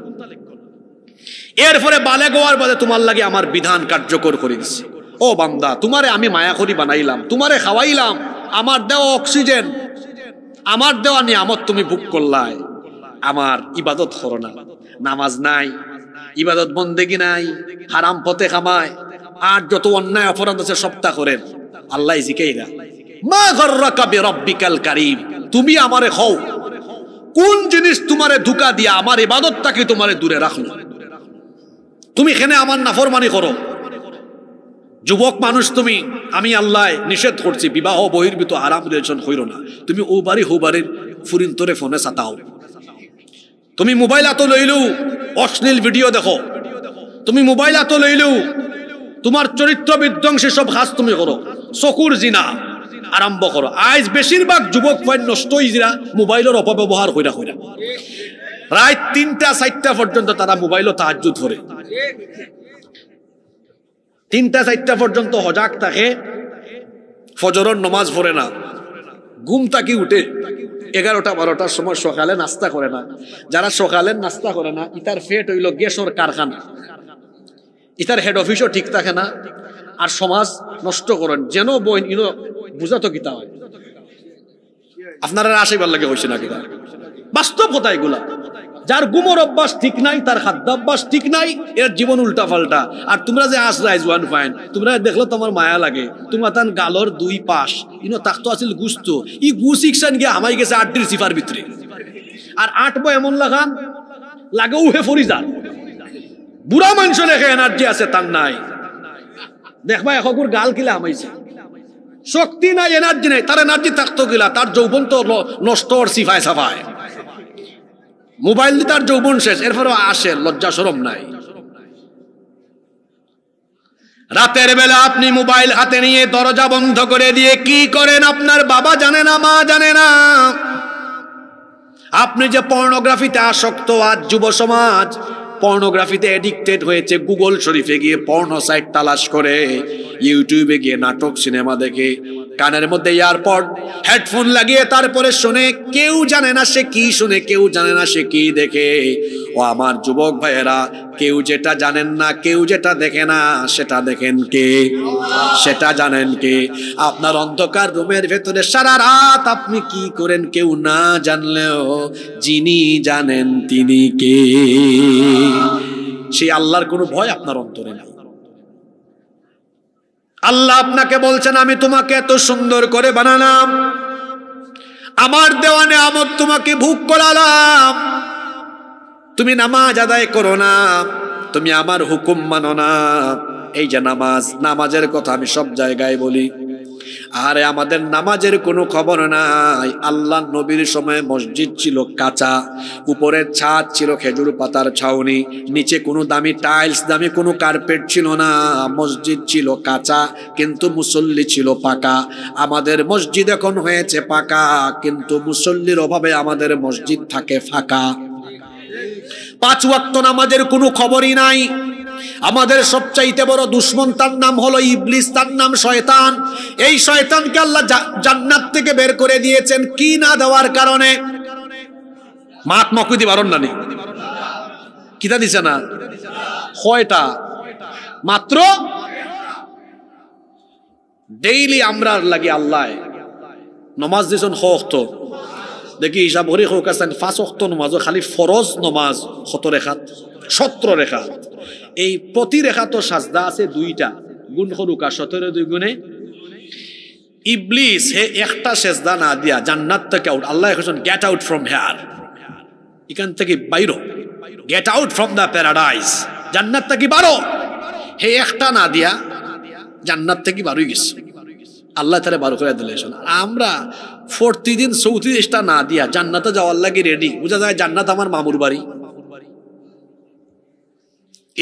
এরপরে বালেক হওয়ার বাদে তোমার লাগে আমার বিধান কার্যকর করে দিছি। ও বান্দা, তোমারে আমি মায়া করি বানাইলাম, তোমারে খাওয়াইলাম, আমার দেওয়া অক্সিজেন, আমার দেওয়া নিয়ামত তুমি ভোগ করলাই, আমার ইবাদত করো না, নামাজ নাই, ইবাদত বন্দেগি নাই, হারাম পথে কামায়, আর যত অন্যায় অপরাধ আছে সবটা করেন। আল্লাহ জিকাইরা মা গররাকা বিরাব্বিকাল কারীম, তুমি আমারে খাও, কোন জিনিস তোমারে ধোঁকা দিয়া আমার ইবাদতটাকে তোমারে দূরে রাখলো, তুমি এখানে আমার নাফরমানি করো। যুবক মানুষ তুমি, আমি আল্লাহ নিষেধ করছি বিবাহ বহির্ভূত আরাম রিলেশন হইরো না, তুমি ও বাড়ি হো বাড়ির ফুরিন তোরে ফোনে সাতাও, তুমি মোবাইল আতো লইলেও অশ্লীল ভিডিও দেখো, তুমি মোবাইল আতো লইলেও তোমার চরিত্র বিধ্বংসী সব কাজ তুমি করো, চকুর জিনা আরম্ভ করো। আজ বেশিরভাগ যুবক ফাইন নষ্ট হইরা মোবাইলের অপব্যবহার কইরা কইরা রাত 3টা 4টা পর্যন্ত তারা মোবাইলও তাহাজ্জুদ করে, 3টা 4টা পর্যন্ত হজাক থাকে, ফজরের নামাজ পড়ে না, ঘুম থাকি উঠে 11টা 12টার সময় সকালে নাস্তা করে না। যারা সকালে নাস্তা করে না ইতার ফেট হইল গ্যাসের কারখানা, ইতার হেড অফিসও ঠিক থাকে না, আর সমাজ নষ্ট করেন যেন বই ইনো বুঝাতো কিতা হয়। আপনারা আশীর্বাদ লাগে হয়েছে না কিতা, বাস্তব কথা এগুলা। যার ঘুমোর অভ্যাস ঠিক নাই, তার খাদ্যাভ্যাস ঠিক নাই, এর জীবন উল্টা পাল্টা। আর তোমরা যে আসলাই জোয়ান ফাইন, তোমরা দেখলো তোমার মায়া লাগে। তোমার তান গালর দুই পাশ ইনো তাকতো আছিল গুস্ত, ই গু শিকশন গিয়ে হামাই গেছে 8 সিফার ভিতরে। আর 8 এমন লাগান লাগে উহে ফরি যান। বুড়া মানুষ লেখে এনার্জি আছে তার নাই, দেখবা এখকুর গাল কিলা হামাইছে, শক্তি নাই, এনার্জি নাই। তার এনার্জি থাকতো কিলা, তার যৌবন তো নষ্ট ওর সিফায় সাফায়। মোবাইল দিয়ে তার যৌবন শেষ, এরপরও আসে, লজ্জা শরম নাই। রাতের বেলা আপনি মোবাইল হাতে নিয়ে দরজা বন্ধ করে দিয়ে কি করেন আপনার বাবা জানে না, মা জানে না। আপনি যে পর্নোগ্রাফিতে আসক্ত, আজ যুব সমাজ পর্নোগ্রাফিতে এডিক্টেড হয়েছে। গুগল শরীফে গিয়ে পর্নো সাইট তালাশ করে, ইউটিউবে গিয়ে নাটক সিনেমা দেখে, কানের মধ্যে ইয়ারপড হেডফোন লাগিয়ে তারপরে শুনে। কেউ জানে না সে কি শুনে, কেউ জানে না সে কি দেখে। ও আমার যুবক ভাইয়েরা, কেউ যেটা জানেন না, কেউ যেটা দেখে না, সেটা দেখেন কে? সেটা জানেন কে? আপনার অন্ধকার রুমের ভেতরে সারা রাত আপনি কি করেন কেউ না জানলেও যিনি জানেন তিনি কে? সেই আল্লাহর কোনো ভয় আপনার অন্তরে নাই। আল্লাহ আপনাকে বলছেন, আমি তোমাকে এত সুন্দর করে বানালাম, আমার দেওয়া নেয়ামত তোমাকে ভোগ করালাম, তুমি নামাজ আদায় করো না, তুমি আমার হুকুম মানো না। এই যে নামাজ, নামাজের কথা আমি সব জায়গায় বলি, আরে আমাদের নামাজের কোনো খবর নাই। আল্লাহ নবীর সময় মসজিদ ছিল কাঁচা, উপরের ছাদ ছিল খেজুর পাতার ছাউনি, নিচে কোনো দামি টাইলস, দামি কোনো কার্পেট ছিল না। মসজিদ ছিল কাঁচা কিন্তু মুসল্লি ছিল পাকা। আমাদের মসজিদ এখন হয়েছে পাকা, কিন্তু মুসল্লির অভাবে আমাদের মসজিদ থাকে ফাঁকা। 5 ওয়াক্ত নামাজের কোনো খবরই নাই। আমাদের সবচাইতে বড় দুশমন, তার নাম হলো ইবলিস, তার নাম শয়তান। এই শয়তানকে আল্লাহ জান্নাত থেকে বের করে দিয়েছেন কি না দেওয়ার কারণে? মাত মকুদি বারণ না নেই, কিতা দিছে না? কয়টা? মাত্র। ডেইলি আমরা লাগি আল্লাহ নমাজ দিছেন হক্ত, দেখি হিসাব হরি হোক আছেন 5 ওয়াক্ত নমাজ, খালি ফরজ নমাজ 17 রেখাত, 17 রেখাত। এই প্রতি রেখা তো সাজদা আছে 2টা, গুণ করুকা 17 2 গুণে। ইবলিস হে একটা সেজদা না দিয়া জান্নাত থেকে আউট। আল্লাহ এখন গেট আউট ফ্রম হিয়ার, এখান থেকে বাইরো, get out from the paradise, জান্নাত থেকে বারো। হে একটা না দিয়া জান্নাত থেকে বারোই গেছে, আল্লাহ তারা বারো করে দিলে। আমরা প্রতিদিন 34টা না দিয়া জান্নাতে যাওয়ার লাগে রেডি। বুঝা যায় জান্নাত আমার মামুর বাড়ি।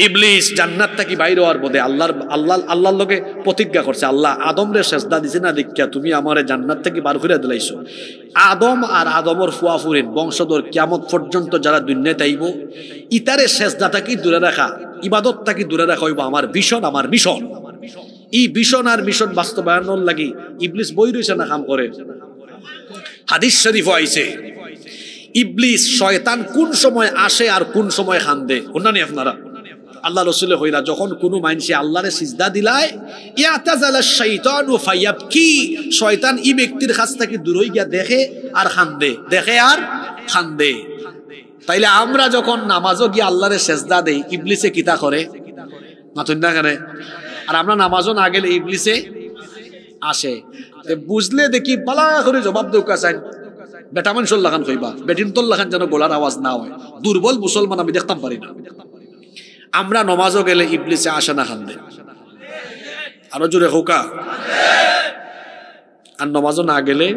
ইবলিস জান্নাত থেকে বাইরে হওয়ার পথে আল্লাহর লোকে প্রতিজ্ঞা করছে, আল্লাহ আদম রে সেজদা দিছে না দেখিয়া তুমি আমারে জান্নাত থেকে বার করে দিলাইছো। আদম আর আদমর ফুয়াফুরিন বংশধর কিয়ামত পর্যন্ত যারা দুনিয়াতে আইব, ইতারে সেজদা থাকি দূরে রাখা, ইবাদত থাকি দূরে রাখা হইব আমার ভিশন, আমার মিশন। এই ভিশন আর মিশন বাস্তবায়নের লাগি ইবলিস বই রইছে না কাম করে। হাদিস শরীফ আইছে, ইবলিস শয়তান কোন সময় আসে আর কোন সময় খান্দে শুনানি আপনারা? আল্লাহ রসুল হইরা যখন কোনো মানুষে আল্লাহরে সিজদা দিলায়, ইয়াতাজালা শাইতানু ফায়াবকি, শয়তান এই ব্যক্তির কাছ থেকে দূর হই গিয়া দেখে আর খান্দে, দেখে আর খান্দে। তাইলে আমরা যখন নামাজও গিয়ে আল্লাহরে সিজদা দেই, ইবলিসে কিতা করে মাতুন না কেন? আর আমরা নামাজও না গেলে ইবলিসে আসে। বুঝলে দেখি বালা করে জবাব দেওয়া চাই, বেটা মানুষের লাগান কইবা, বেটিন তোর লাগান যেন গোলার আওয়াজ না হয়। দুর্বল মুসলমান আমি দেখতাম পারি না। আমরা নমাজও গেলে ইবলিসে আসে না খান্দে, আরো জোরে হোকা। আর নমাজও না গেলে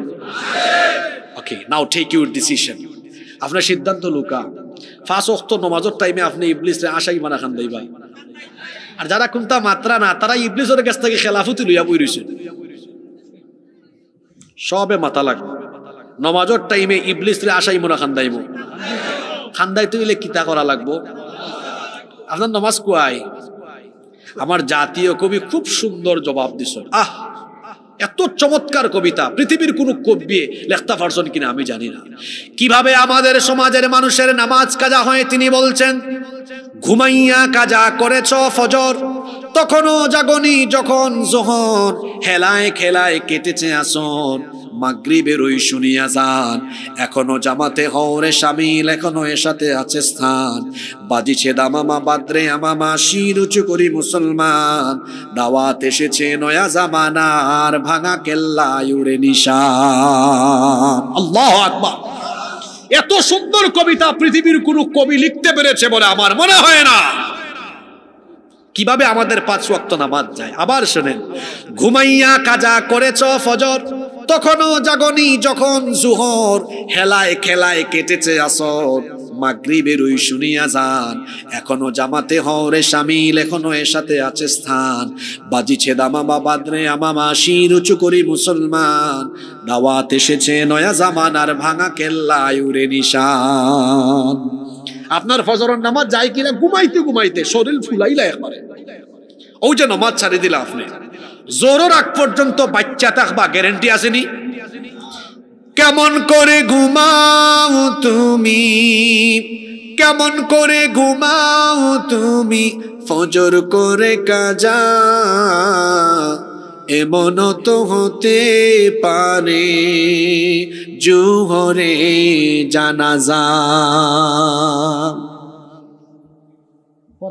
ওকে, নাও টেক ইউর ডিসিশন। আপনার সিদ্ধান্ত লুকা, 5 ওয়াক্ত নমাজের টাইমে আপনি ইবলিসে আশাই মানা খান্দাইবা। আর যারা কোনটা মাত্রা না, তারা ইবলিসের কাছ থেকে খেলাফতি লইয়া বই রইছে, সবে মাথা লাগবে। নমাজের টাইমে ইবলিসরে আশাই মনা খান্দাইব, খান্দাইতে হইলে কিতা করা লাগবো? আপনার নমাজ কুয়াই। আমার জাতীয় কবি খুব সুন্দর জবাব দিছ। এত চমৎকার কবিতা পৃথিবীর কোন কবি লেখতে পারছেন কিনা আমি জানি না। কিভাবে আমাদের সমাজের মানুষের নামাজ কাজা হয় তিনি বলছেন, ঘুমাইয়া কাজা করেছ ফজর, তখনও জাগনি যখন জোহর, হেলায় খেলায় কেটেছে আসর, মাগরিবের ওই শুনিয়া যান, এখনো জামাতে হওরে শামিল, এখনো এর সাথে আছে স্থান। বাজিছে দামামা বাদ্রে আমামা, শির উঁচু করি মুসলমান, দাওয়াত এসেছে নয়া জামানার, ভাঙা কেল্লা উড়ে নিশান। আল্লাহু আকবার। এত সুন্দর কবিতা পৃথিবীর কোন কবি লিখতে পেরেছে বলে আমার মনে হয় না। কিভাবে আমাদের 5 ওয়াক্ত নামাজ যায়। আবার শুনেন, ঘুমাইয়া কাজা করেছ ফজর, তখনও জাগনি যখন জুহর, হেলায় খেলায় কেটেছে আসর, মাগরিবের ওই শুনিয়া যান, এখনো জামাতে হওরে শামিল, এখনো এর সাথে আছে স্থান। বাজিছে দামামা বাদ্রে আমামা, শির উঁচু করি মুসলমান, দাওয়াত এসেছে নয়া জামানার, ভাঙা কেল্লায় উড়ে নিশান। আপনার ফজরের নামাজ যায় কিনা ঘুমাইতে ঘুমাইতে শরীর ফুলাইলা একবারে। ওই যে নামাজ ছাড়ি দিলা আপনি, জোরের আগ পর্যন্ত বাচ্চা থাকবা, গ্যারান্টি আসেনি? কেমন করে ঘুমাও তুমি, কেমন করে ঘুমাও তুমি, ফজর করে কাজা, এমন তো হতে পারে জোহরে জানাজা।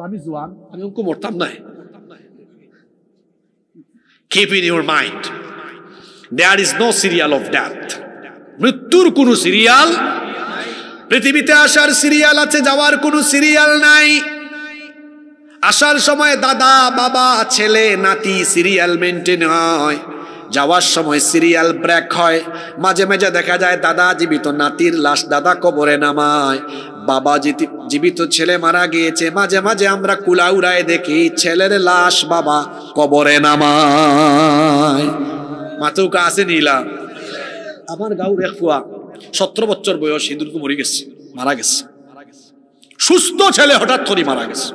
আমি জোয়ান, আমি অঙ্ক মরতাম না। Keep in your mind, there is no serial of death. মৃত্যুর কোন সিরিয়াল, পৃথিবীতে আসার সিরিয়াল আছে, যাওয়ার কোন সিরিয়াল নাই। আসার সময় দাদা বাবা ছেলে নাতি সিরিয়াল মেনটেন হয়, যাওয়ার সময় সিরিয়াল ব্রেক হয়। মাঝে মাঝে দেখা যায় দাদা জীবিত, নাতির লাশ দাদা কবরে নামায়, বাবা জীবিত, ছেলে মারা গিয়েছে, মাঝে মাঝে আমরা কুলাউড়ায় দেখি ছেলের লাশ বাবা কবরে নামায়। মাতুকা আছে নীলা, আমার গাঁর এক ফুয়া 17 বছর বয়স, সিঁদুরকে মরে গেছে, মারা গেছে। সুস্থ ছেলে হঠাৎ করে মারা গেছে।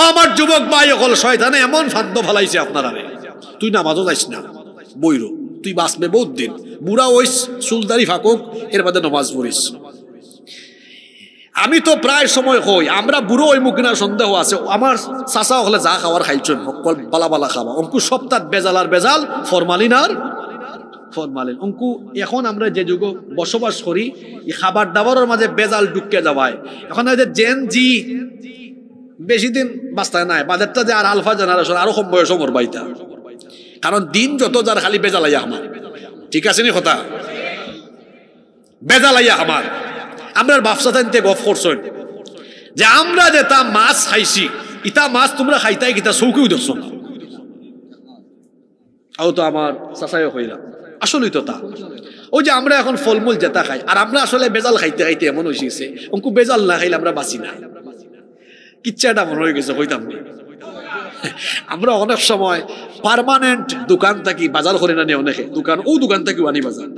আমার যুবক ভাই হল, শয়তানে এমন ফান্দ ফেলাইছে আপনারা, তুই নামাজও যাইস না, বইরো, তুই বাঁচবে বহুত দিন, বুড়া ওইস, চুলদারি ফাঁকুক, এর বাদে নামাজ পড়িস। আমি তো প্রায় সময় হই, আমরা বুড়ো ওই মুখিনা সন্দেহ আছে। আমার চাচা হলে যা খাওয়ার খাইছেন, বালা বালা খাওয়া, অঙ্কু সপ্তাহ বেজাল আর বেজাল, ফরমালিন আর ফরমালিন। অঙ্কু এখন আমরা যে যুগ বসবাস করি, এই খাবার দাবারের মাঝে বেজাল ঢুকে যাওয়ায়, এখন জেন জি বেশি দিন বাঁচতায় নাই, বাজারটা যে আর আলফা জেনারেশন আরো কম বয়স মর বাইতা, কারণ দিন যত যার খালি বেজালাইয়া আমার। ঠিক আছে নি কথা, বেজালাইয়া আমার। আমরা ব্যবসা থাকতে গফ করছেন যে আমরা যে তা মাছ খাইছি, ইটা মাছ তোমরা খাইতাই কিতা চৌকিও দেখছো না। আও তো আমার চাচাই হইলাম, আসলেই তো তা। ওই যে আমরা এখন ফলমূল যেটা খাই, আর আমরা আসলে বেজাল খাইতে খাইতে এমন হয়েছে, অঙ্কু বেজাল না খাইলে আমরা বাঁচি না। কিচ্ছাটা মনে হয়ে গেছে, হইতাম না। আমরা অনেক সময় পার্মানেন্ট দোকান থাকি বাজার করে না নিয়ে, অনেকে দোকান ও দোকান থাকি আনি বাজার।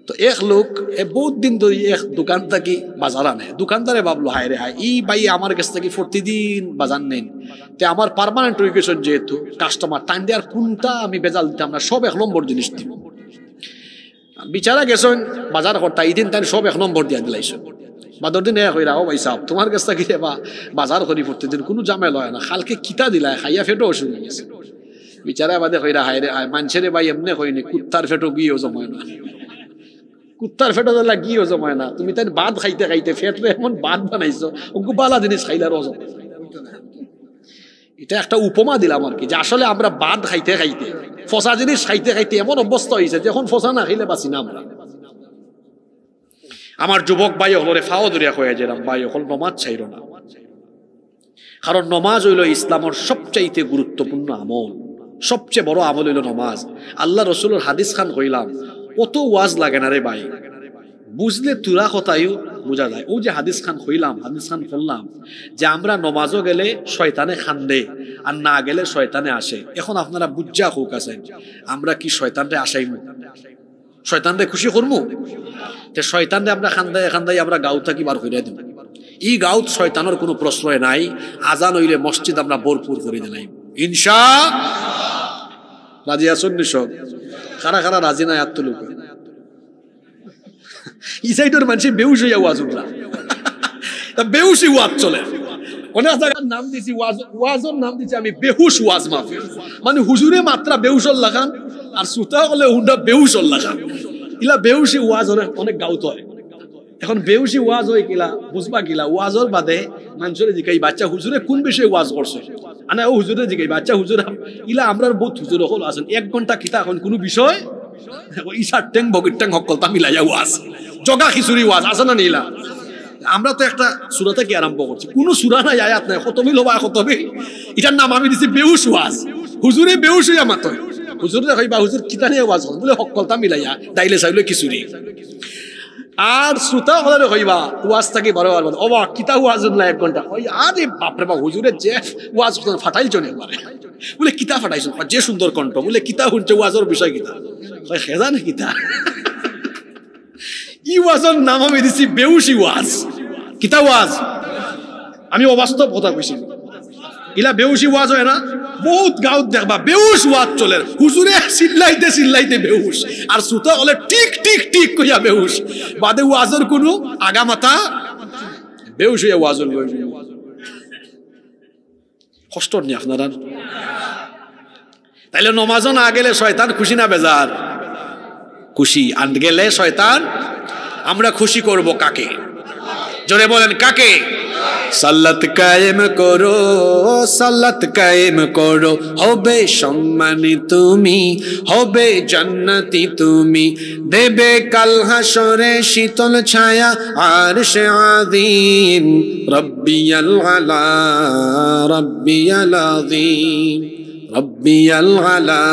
তো এক লোক বহুত দিন ধরে এক দোকান থাকি বাজার আনে। দোকানদারে ভাবলো, হায় রে হায়, এই ভাই আমার কাছ থেকে প্রতিদিন বাজার নেন, তে আমার পার্মানেন্ট হয়ে গেছেন যেহেতু কাস্টমার, টাইম দিয়ে আর কোনটা আমি বেজাল দিতাম না, সব 1 নম্বর জিনিস দিব। বিচারা গেছেন বাজার করতে, এই দিন তাই সব 1 নম্বর দিয়া দিলাইছেন। বাদর দিন এক হয়ে রাখো ভাই সাহেব, তোমার কাছ থেকে বাজার করি প্রতিদিন, কোনো জামেলা হয় না, খালকে কিতা দিলাই খাইয়া ফেটো অসুবিধা গেছে। বিচারা বাদে হইরা, হায় রে হায়, মানুষের ভাই এমনি হয়নি, কুত্তার ফেটো গিয়েও জমায় না, কুত্তার ফেটো দিলা গিয়েও জমায় না। তুমি তাই ভাত খাইতে খাইতে ফেটরে এমন ভাত বানাইছো, ওকে বালা জিনিস খাইলার অজম। এটা একটা উপমা দিলাম আর কি, যে আসলে আমরা ভাত খাইতে খাইতে, ফসা জিনিস খাইতে খাইতে এমন অবস্থা হয়েছে যে এখন ফসা না খাইলে বাঁচি না আমরা। আমার যুবক ভাই হলরে ফাও দরিয়া হয়ে যেলাম, ভাই হল নমাজ চাইল না, কারণ নমাজ হইল ইসলামের সবচাইতে গুরুত্বপূর্ণ আমল, সবচেয়ে বড় আমল হইল নমাজ। আল্লাহ রসুলের হাদিস খান কইলাম, অত ওয়াজ লাগে না রে ভাই, বুঝলে তুরা কথাইও বোঝা যায়। ও যে হাদিস খান কইলাম, হাদিস খান করলাম যে আমরা নমাজও গেলে শয়তানে খান্দে, আর না গেলে শয়তানে আসে। এখন আপনারা বুঝা হোক আছেন, আমরা কি শয়তানরে আসাইমু, শয়তানরে খুশি করবো? শয়তানরে আমরা খান্দাই খান্দাই আমরা গাঁও থাকি বার করে দিব। এই গাঁত শয়তানের কোনো প্রশ্রয় নাই। আজান হইলে মসজিদ আমরা ভরপুর করে দিলাম ইনশা। রাজি আসুন নিশব, কারা কারা রাজি নাই আত্মলোক ই সাইডের মানুষ বেউস হইয়া ওয়াজ উঠলা, বেউসি ওয়াজ চলে। অনেক জায়গার নাম দিছি ওয়াজের নাম দিছি আমি বেহুশ ওয়াজ মাহফিল, মানে হুজুরে মাত্রা বেউসর লাগান আর সুতা হলে হুন্ডা বেউসর লাগান। ইলা বেউসি ওয়াজ অনেক গাউত হয়। এখন বেউসি ওয়াজ হয় কিলা বুঝবা কিলা, ওয়াজর বাদে মানুষের জিগাই বাচ্চা হুজুরে কোন বিষয়ে ওয়াজ করছে, আনা ও হুজুরে জিগাই বাচ্চা হুজুর ইলা আমরার বহুত হুজুর হল আছেন 1 ঘন্টা কিতা এখন কোন বিষয় ইসার ট্যাং বগির ট্যাং হকলতা মিলাইয়া ওয়াজ জগা খিচুড়ি ওয়াজ আছে না নিলা। আমরা তো একটা সূরা থেকে আরম্ভ করছি, কোন সূরা নাই আয়াত নাই, খতমিল হবা খতমিল, এটার নাম আমি দিছি বেউস ওয়াজ। হুজুরে বেউস হইয়া মাত, হুজুরে কইবা হুজুর কিতা নিয়ে ওয়াজ বলে হকলতা মিলাইয়া দাইলে চাইলে খিচুড়ি। আর শ্রোতা হলে কইবা ওয়াজ থাকি 12 বার ওবা কিতা ওয়াজ না 1 ঘন্টা কই আরে বাপ রে বাপ হুজুরে যে ওয়াজ ফাটাইল চলে পারে বলে কিতা ফাটাইছ যে সুন্দর কণ্ঠ বলে কিতা শুনছে ওয়াজের বিষয় কিতা কই খেজা না কিতা ই ওয়াজের নাম আমি দিছি বেউসি ওয়াজ। কিতা ওয়াজ আমি অবাস্তব কথা কইছি, ইলা বেউসি ওয়াজ হয় না, বহুত গাঁত দেখবা বেউস ওয়াজ চলে, হুজুরে চিল্লাইতে চিল্লাইতে বেউস আর শ্রোতা হলে টিক টিক টিক কইয়া বেউস, বাদে ওয়াজের কোনো আগামাতা বেউস হইয়া ওয়াজের কষ্ট নি আপনারা। তাইলে নমাজও না গেলে শয়তান খুশি না বেজার? খুশি। আর গেলে শয়তান, আমরা খুশি করব কাকে? জোরে বলেন কাকে? সাল্লাত কায়েম করো, সাল্লাত কায়েম করো, হবে সম্মানী তুমি, হবে জান্নাতি তুমি, দেবে কাল হাসরে শীতল ছায়া আরশে আযীম, রব্বিয়াল আলা রব্বিয়াল আযীম, রব্বিয়াল আলা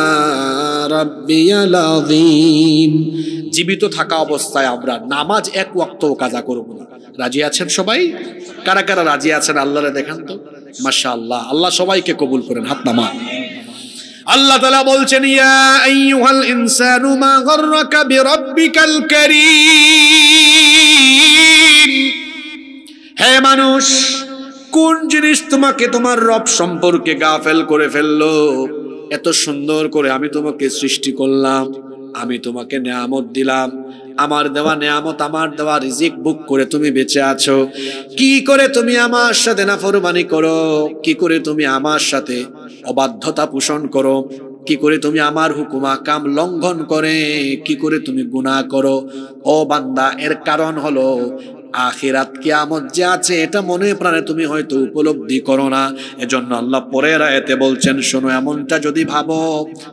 রব্বিয়াল আযীম। জীবিত থাকা অবস্থায় আমরা নামাজ 1 ওয়াক্ত কাজা করব না। রাজি আছেন সবাই? কারা কারা রাজি আছেন আল্লাহরে দেখান তো। মাশাআল্লাহ, আল্লাহ সবাইকে কবুল করেন, হাত নামান। আল্লাহ তাআলা বলছেন ইয়া আইয়ুহাল ইনসানু মা গাররাকা বিরাব্বিকাল কারীম, হে মানুষ কোন জিনিস তোমাকে তোমার রব সম্পর্কে গাফেল করে ফেললো? এত সুন্দর করে আমি তোমাকে সৃষ্টি করলাম, আমি তোমাকে নেয়ামত দিলাম, আমার দেওয়া নেয়ামত, আমার দেওয়া রিজিক বুক করে তুমি বেঁচে আছো। কি করে তুমি আমার সাথে নাফরমানি করো? কি করে তুমি আমার সাথে অবাধ্যতা পোষণ করো? কি করে তুমি আমার হুকুম আহকাম লঙ্ঘন করে কি করে তুমি গুনাহ করো? ও বান্দা, এর কারণ হলো আখিরাত কিয়ামত যে আছে এটা মনে প্রাণে তুমি হয়তো উপলব্ধি করো না। এজন্য আল্লাহ পরের আয়াতে বলছেন, শোনো, এমনটা যদি ভাবো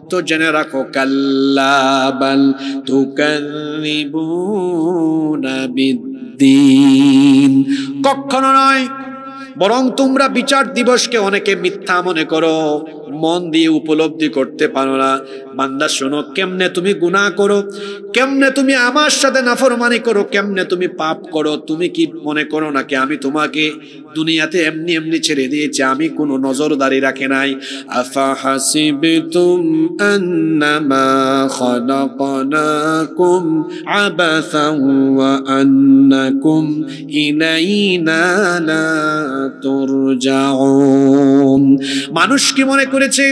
তো জেনে রাখো, কাল্লা বাল তুকাযিবুনা বিদ্দীন, কখনো নয়, বরং তোমরা বিচার দিবসকে অনেকে মিথ্যা মনে করো, মন দিয়ে উপলব্ধি করতে পারো না। বান্দা শোনো, কেমনে তুমি গুনাহ করো, কেমনে তুমি আমার সাথে নাফরমানি করো, কেমনে তুমি পাপ করো। তুমি কি মনে করো নাকি আমি তোমাকে দুনিয়াতে এমনি এমনি ছেড়ে দিয়েছি, আমি কোনো নজরদারি রাখি নাই? আফা হাসিবতুম আন্নামা খালাকনাকুম আবাসান ওয়া আন্নাকুম ইলাইনা লা তুরজাউন, মানুষ কি মনে করেছে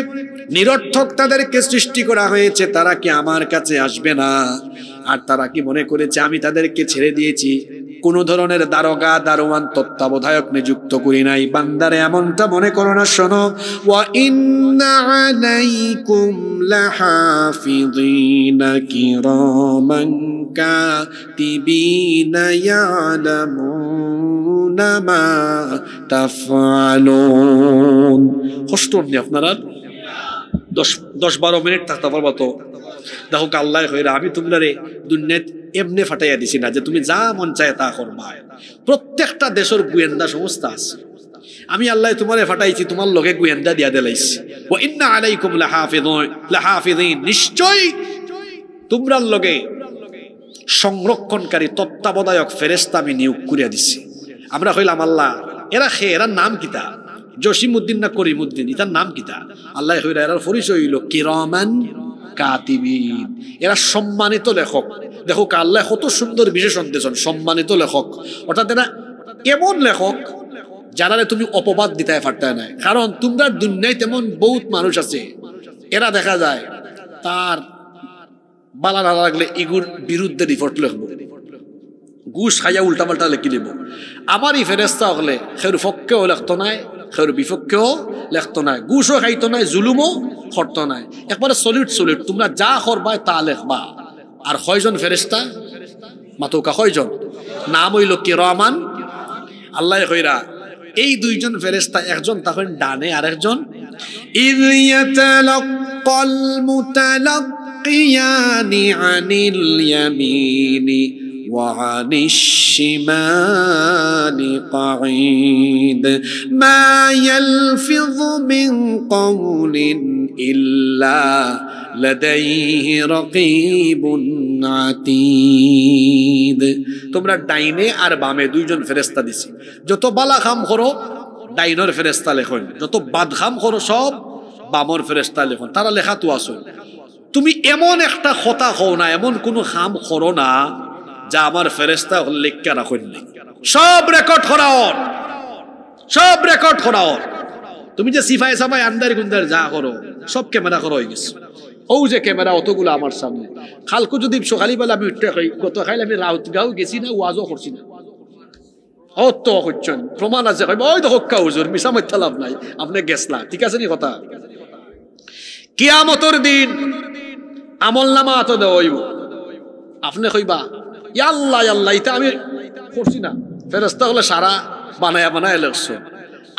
নিরর্থক তাদেরকে সৃষ্টি করা হয়েছে, তারা কি আমার কাছে আসবে না? আর তারা কি মনে করেছে আমি তাদেরকে ছেড়ে দিয়েছি, কোন ধরনের দারোগা দারোয়ান তত্ত্বাবধায়ক নিযুক্ত করি নাই? বান্দারে এমনটা মনে করো না। শোনো, ওয়া ইন্না আলাইকুম লাহাফিযিনা কিরামান কাতিবিনা ইয়ালামুনা মা তাফআলুন। কষ্ট নেই আপনারা, 10-12 মিনিট থাকতে পারবো তো? দেখো আল্লাহ হইরা আমি তোমরা দুনিয়াত এমনি ফাটাইয়া দিছি না যে তুমি যা মন চায় তা করবা। প্রত্যেকটা দেশের গোয়েন্দা সংস্থা আছে, আমি আল্লাহ তোমারে ফাটাইছি, তোমার লগে গোয়েন্দা দিয়া দিলাইছি। ওয়া ইন্না আলাইকুম লাহাফিযিন, নিশ্চয় তোমরার লগে সংরক্ষণকারী তত্ত্বাবধায়ক ফেরেশতা আমি নিয়োগ করিয়া দিছি। আমরা কইলাম আল্লাহ এরা এরার নাম কিতা? জসিমউদ্দিন না করিমউদ্দিন, এটার নাম কিতা? আল্লাহ কইরা এরার পরিচয় হইল কিরামান কাতিবিন, এরা সম্মানিত লেখক। দেখো আল্লাহ কত সুন্দর বিশেষণ দিয়েছেন, সম্মানিত লেখক। অর্থাৎ এরা এমন লেখক যারা তুমি অপবাদ দিতে পারতে না। কারণ তোমরা দুনিয়ায় তেমন বহুত মানুষ আছে, এরা দেখা যায় তার বালা না লাগলে ইগুর বিরুদ্ধে রিপোর্ট লিখবো, ঘুষ খাইয়া উল্টা পাল্টা লিখি দিব। আমার এই ফেরেস্তা হলে সের পক্ষেও লেখত নাই, সের বিপক্ষেও লেখত নাই, ঘুষও খাইতো নাই, জুলুমও করতো নাই। একবারে সলিড তোমরা যা করবাই তা লেখবা। আর কয়জন ফেরেশতা মাতুকা কয়জন নাম হইল কিরামান আল্লাহ কইরা এই দুইজন ফেরেশতা একজন তখন ডানে আর একজন ইয ইয়াতালাক্কাল মুতালাক্কিয়ানি আনিল ইয়ামিনি ওয়া আনিশ শিমালি কাঈদ মা ইয়ালফিযু মিন কাওলিন ইল্লা লাদাইহি রাকীবুন আতীদ। তোমরা ডাইনে আর বামে দুইজন ফেরেশতা দিছি, যত বালা কাম করো ডাইনের ফেরেশতা লেখন, যত বাদ কাম করো সব বামর ফেরেশতা লেখন। তারা লেখা তো আসো। তুমি এমন একটা কথা হও না, এমন কোনো কাম করো না যা আমার ফেরেশতা লেখা রাখেন না, সব রেকর্ড করাও, সব রেকর্ড করাও। তুমি যে সিফাই সাফাই আন্দার গুন্দার যা করো সব ক্যামেরা করা হয়ে গেছে। ও যে ক্যামেরা অতগুলো আমার সামনে, খালকু যদি সকালবেলা আমি উঠতে খাই, গত খাইলে আমি রাউতগাঁও গেছি না, ওয়াজও করছি না, অত হচ্ছেন প্রমাণ আছে, ওই তো হক্কা হুজুর মিশা মিথ্যা লাভ নাই, আপনি গেছলা, ঠিক আছে নি কথা। কিয়ামতের দিন আমল নামা এত দেওয়া হইব, আপনি কইবা ইয়াল্লাহ আল্লাহ এটা আমি করছি না, ফেরেশতা হলে সারা বানায়া বানায় লাগছো।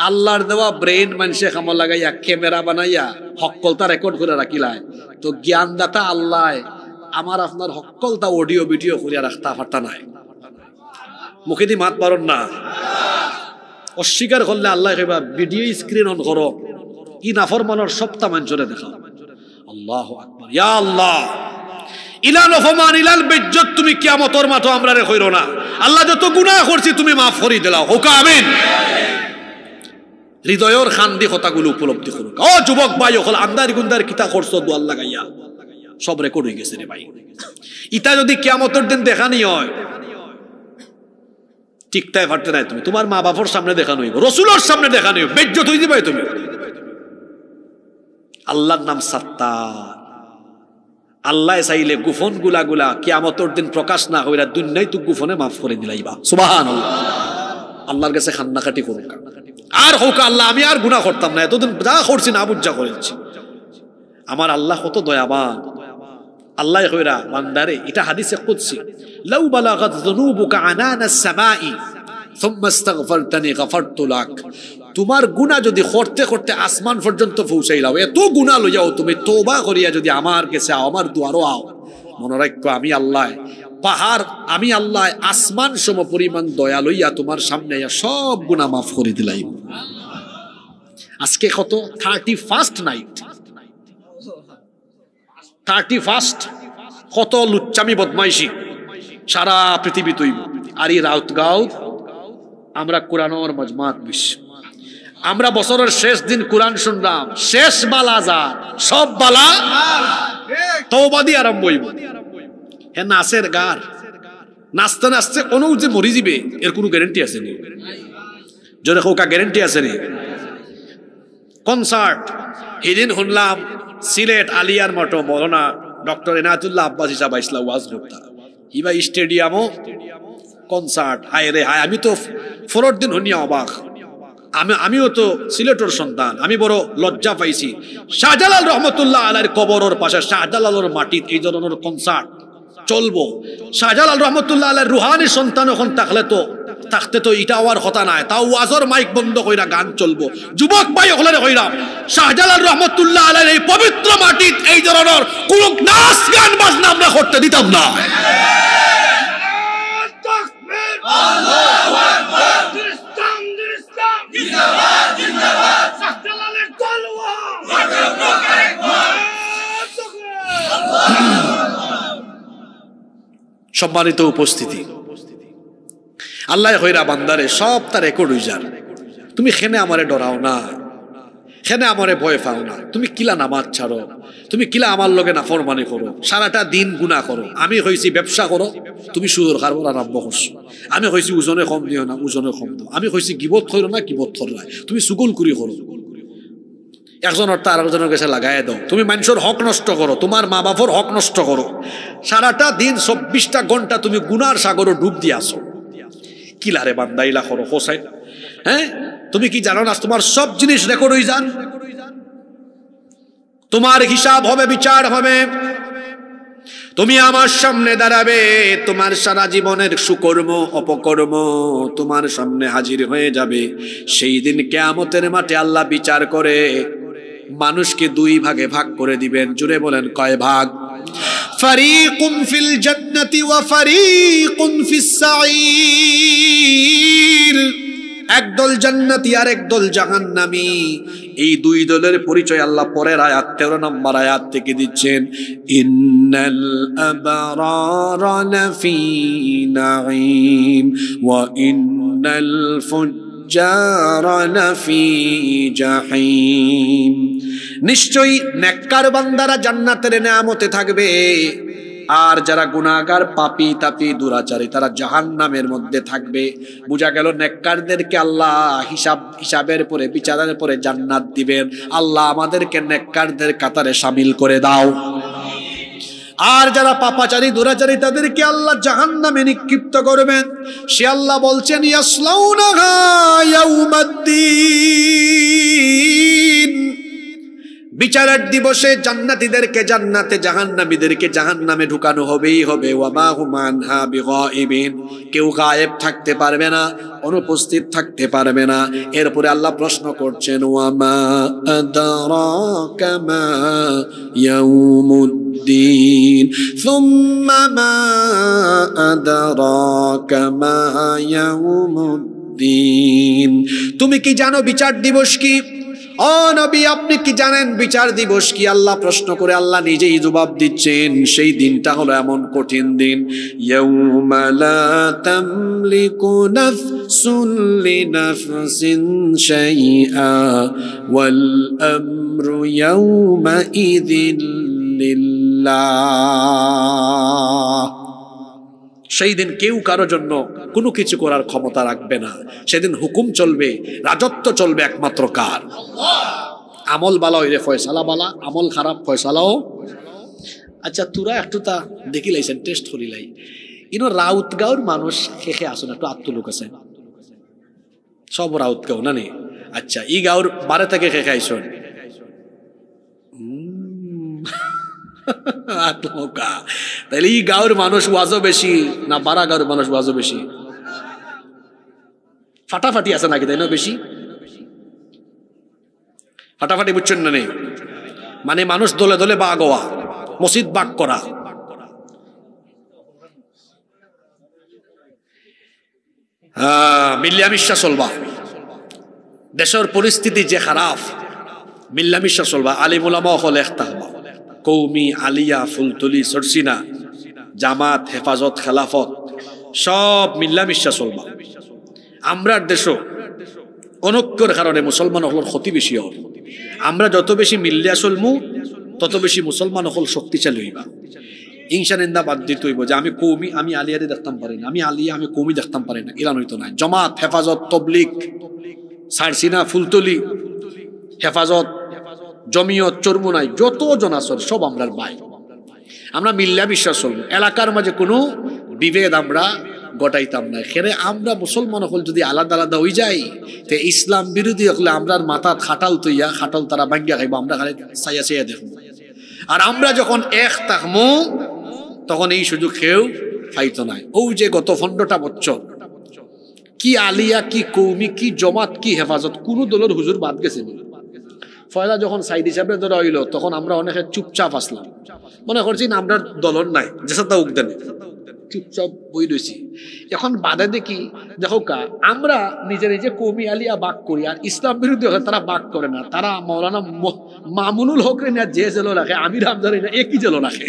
আল্লাহর দেওয়া ব্রেন মানুষে কামল লাগাইয়া ক্যামেরা বানাইয়া হক্কলতা রেকর্ড করে রাখিলায়, তো জ্ঞানদাতা আল্লাহ আমার আপনার হক্কলতা অডিও ভিডিও করিয়া রাখতা পারতা নাই। মুখে দি মাত পারন না, অস্বীকার করলে আল্লাহ কইবা ভিডিও স্ক্রিন অন করো, ই নাফরমানের সপ্তাহ মানুষরে দেখা। আল্লাহু আকবার, ইয়া আল্লাহ ইলাল ফমান ইলাল বিজ্জত, তুমি কিয়ামতের মাঠে আমরারে কইরো না, আল্লাহ যত গুনাহ করছি তুমি মাফ করি দিলাও, হোকা আমিন। হৃদয়ের খান্দি কথাগুলো উপলব্ধি করুক। ও যুবক ভাই হল আন্দার গুন্দার কিতা করছো দোয়াল লাগাইয়া, সব রেকর্ড হয়ে গেছে রে ভাই। ইটা যদি কিয়ামতের দিন দেখানি হয় ঠিকঠাক পারতে নাই, তুমি তোমার মা বাবার সামনে দেখানো হইব, রসুলের সামনে দেখানো হইব, বেজ্জত হয়ে যাবে তুমি। আল্লাহর নাম সাত্তার, আল্লাহ চাইলে গুফন গুলা কিয়ামতের দিন প্রকাশ না হইরা দুনিয়ায় তো গুফনে মাফ করে দিলাইবা। সুবহানাল্লাহ, আল্লাহর কাছে খান্নাকাটি করুক আর হোক আল্লাহ আমি আর গুনাহ করতাম না, এতদিন যা করছি না বুঝা করেছি। আমার আল্লাহ কত দয়াবান, আল্লাহ কইরা বান্দারে, এটা হাদিসে কুদসি, লাউ বালাগাত যুনুবুকা আনানাস সামাই সুম্মা ইস্তাগফারতানি গফারতু লাক। তোমার গুনাহ যদি করতে করতে আসমান পর্যন্ত পৌঁছাইলাও, এত গুনাহ লইয়াও তুমি তওবা করিয়া যদি আমার কাছে আও, আমার দুয়ারও আও, মনে রাখো আমি আল্লাহ পাহাড়, আমি আল্লাহ আসমান সম পরিমাণ দয়া লইয়া তোমার সামনে সব গুনাহ মাফ করে দিলাই। আজকে কত 31st নাইট, 31st, কত লুচ্চামি বদমাইশি সারা পৃথিবী তৈব। আর এই রাউতগাঁও আমরা কোরআনের মজমাত বিশ, আমরা বছরের শেষ দিন কোরআন শুনলাম, শেষ বালা যা সব বালা তওবা দিয়ে আরম্ভ হইব। হ্যাঁ নাচের গার, নাচতে নাচতে কোনো যে মরি যাবে এর কোনো গ্যারেন্টি আছে নি? জোরে হোকা গ্যারেন্টি আছে নি? কনসার্ট সেদিন শুনলাম সিলেট আলিয়ার মঠো মৌলানা ডক্টর এনায়েতুল্লাহ আব্বাসী সাহেব আইসলা ওয়াজ করতা, ইবা স্টেডিয়ামও কনসার্ট। হায় রে হায়, আমি তো ফোরের দিন শুনিয়া অবাক। আমিও তো সিলেটের সন্তান, আমি বড় লজ্জা পাইছি। শাহজালাল রহমতুল্লাহ আলাইহির কবরের পাশে শাহজালালের মাটিত এই ধরনের কনসার্ট চলবো। শাহজালাল রহমতুল্লাহ আলাইহির রুহানি সন্তান এখন থাকতে তো এটা হওয়ার কথা নাই, তাও ওয়াজর মাইক বন্ধ কইরা গান চলবো। যুবক ভাই ওখানে কইরাম, শাহজালাল রহমতুল্লাহ আলাইহির এই পবিত্র মাটিত এই ধরনের কোন নাচ গান বাজনা আমরা করতে দিতাম না। আল্লাহু আকবার, ইসলাম ইসলাম জিন্দাবাদ জিন্দাবাদ, শাহজালালের তলোয়ার। সম্মানিত উপস্থিতি, আল্লাহ কইরা বান্দারে সব তার রেকর্ড হই যার। তুমি খেনে আমারে ডরাও না, খেনে আমারে ভয় পাও না। তুমি কিলা নামাজ ছাড়ো, তুমি কিলা আমার লগে নাফরমানি করো, সারাটা দিন গুনাহ করো। আমি কইছি ব্যবসা করো, তুমি সুদের কারবার আরম্ভ করছো। আমি কইছি ওজনে কম দিও না, ওজনে কম দাও। আমি কইছি গিবত করো না, গিবত করো না, তুমি সুগুল করি করো। একজনের তার আরেকজনের কাছে লাগাই দাও। তুমি মানুষের হক নষ্ট করো, তোমার মা বাবার হক নষ্ট করো। সারাটা দিন 24টা ঘন্টা তুমি গুনার সাগরে ডুব দিয়ে আসো। কিলারে বান্দাইলা করো হোসাইন। হ্যাঁ, তুমি কি জানো না তোমার সব জিনিস রেকর্ড হয়ে যান, তোমার হিসাব হবে, বিচার হবে। তুমি আমার সামনে দাঁড়াবে, তোমার সারা জীবনের সুকর্ম অপকর্ম তোমার সামনে হাজির হয়ে যাবে। সেই দিন কিয়ামতের মাঠে আল্লাহ বিচার করে মানুষকে দুই ভাগে ভাগ করে দিবেন। জুড়ে বলেন কয় ভাগ? ফারিকুন ফিল জান্নাতি ওয়া ফারিকুন ফিস সাঈর। একদল জান্নাতি আর একদল জাহান্নামী। এই দুই দলের পরিচয় আল্লাহ পরের আয়াত 13 নম্বর আয়াত থেকে দিচ্ছেন। ইন্নাল আবরারা লাফি নাঈম ওয়া ইন্নাল ফুজ্জারা লাফি জাহিম। নিশ্চয়ই নেককার বান্দারা জান্নাতের নেয়ামতে থাকবে, আর যারা গুনাহগার পাপী তাপী দুরাচারী তারা জাহান্নামের মধ্যে থাকবে। বোঝা গেল নেককারদেরকে আল্লাহ হিসাবের পরে বিচারের পরে জান্নাত দিবেন। আল্লাহ আমাদেরকে নেককারদের কাতারে শামিল করে দাও। আর যারা পাপাচারী দুরাচারী তাদেরকে আল্লাহ জাহান্নামে নিক্ষিপ্ত করবেন। সে আল্লাহ বলছেন ইয়াসলাউনাহা ইয়াউমাদ্দিন। বিচারের দিবসে জান্নাতীদেরকে জান্নাতে, জাহান্নামীদেরকে জাহান্নামে ঢুকানো হবেই হবে। ওয়া মা হুম আনহা বিগাইবিন। কেউ গায়েব থাকতে পারবে না, অনুপস্থিত থাকতে পারবে না। এরপরে আল্লাহ প্রশ্ন করছেন ওয়া মা আদরাকা মা ইয়াউমুদ্দিন সুম্মা মা আদরাকা মা ইয়াউমুদ্দিন। তুমি কি জানো বিচার দিবস কি? ও নবী আপনি কি জানেন বিচার দিবস কি? আল্লাহ প্রশ্ন করে আল্লাহ নিজেই জবাব দিচ্ছেন। সেই দিনটা হলো এমন কঠিন দিন, ইয়াউমা লা তামলিকু নাফসুন লিনাফসিন শাইআ ওয়াল আমরু ইয়াউমা ইযিন লিল্লাহ। সেই দিন কেউ কারো জন্য কোনো কিছু করার ক্ষমতা রাখবে না। সেদিন হুকুম চলবে, রাজত্ব চলবে একমাত্র কার? আমল বালা হইলে ফয়সালা বালা, আমল খারাপ ফয়সালাও। আচ্ছা তোরা একটু তা দেখি লাইছেন, টেস্ট করি লাই। ইনো রাউতগাঁওর মানুষ খেখে আসুন, একটু আত্মলোক আছে সব রাউতগাঁও না নে? আচ্ছা ই গাঁওর বারে থেকে খেখে আইসন তাহলে এই গাঁওর মানুষ ওয়াজও বেশি না বারা গাঁওর মানুষ ওয়াজও বেশি? ফাটাফাটি আছে নাকি? তাই না বেশি ফাটাফাটি, বুঝছেন না? নেই মানে মানুষ দলে দলে বাগ হওয়া, মসজিদ বাগ করা। মিল্লামিশা চলবা, দেশের পরিস্থিতি যে খারাপ, মিল্লামিশা চলবা। আলিম উলামা হল একটা হবা, কৌমি, আলিয়া, ফুলতলি, সরসিনা, জামাত, হেফাজত, খেলাফত সব মিল্লামিশা চলবা। আমরার দেশও অনৈক্যর কারণে মুসলমান হল ক্ষতি বেশি হল। আমরা যত বেশি মিল্লা চলমু তত বেশি মুসলমান হল শক্তিশালী হইবা। হিংসা নিন্দা বাদ দিতে হইব যে আমি কৌমি, আমি আলিয়ারে দেখতাম পারি না, আমি আলিয়া, আমি কৌমি দেখতাম পারি না, এরা নইতো নাই। জামাত, হেফাজত, তবলিগ, সারসিনা, ফুলতলি, হেফাজত, জমিয়ত, চরমুনাই যত জন আসর সব আমরার ভাই। আমরা মিল্লা বিশ্বাস চলবো, এলাকার মাঝে কোনো বিভেদ আমরা গটাইতাম না। খেরে আমরা মুসলমান হল যদি আলাদা আলাদা হয়ে যাই তে ইসলাম বিরোধী হলে আমরার মাথা খাটাল তৈয়া, খাটাল তারা ভাঙ্গা খাইব, আমরা খালি চাইয়া চাইয়া দেখবো। আর আমরা যখন এক থাকবো তখন এই সুযোগ কেউ পাইতো নাই। ও যে গত 15টা বছর কি আলিয়া, কি কৌমি, কি জমাত, কি হেফাজত, কোনো দলের হুজুর বাদ গেছে। ফয়লা যখন সাইদ হিসাবে ধরা হইল তখন আমরা অনেকে চুপচাপ আসলাম, মনে করছি না আমরা দলর নাই, যেসাটা উগদেন চুপচাপ বই রয়েছি। এখন বাদে দেখি দেখো কা আমরা নিজে নিজে কৌমি আলিয়া বাক করি, আর ইসলাম বিরোধী হলে তারা বাক করে না। তারা মৌলানা মামুনুল হক রে না যে জেলো রাখে, আমির হামজার একই জেলো রাখে।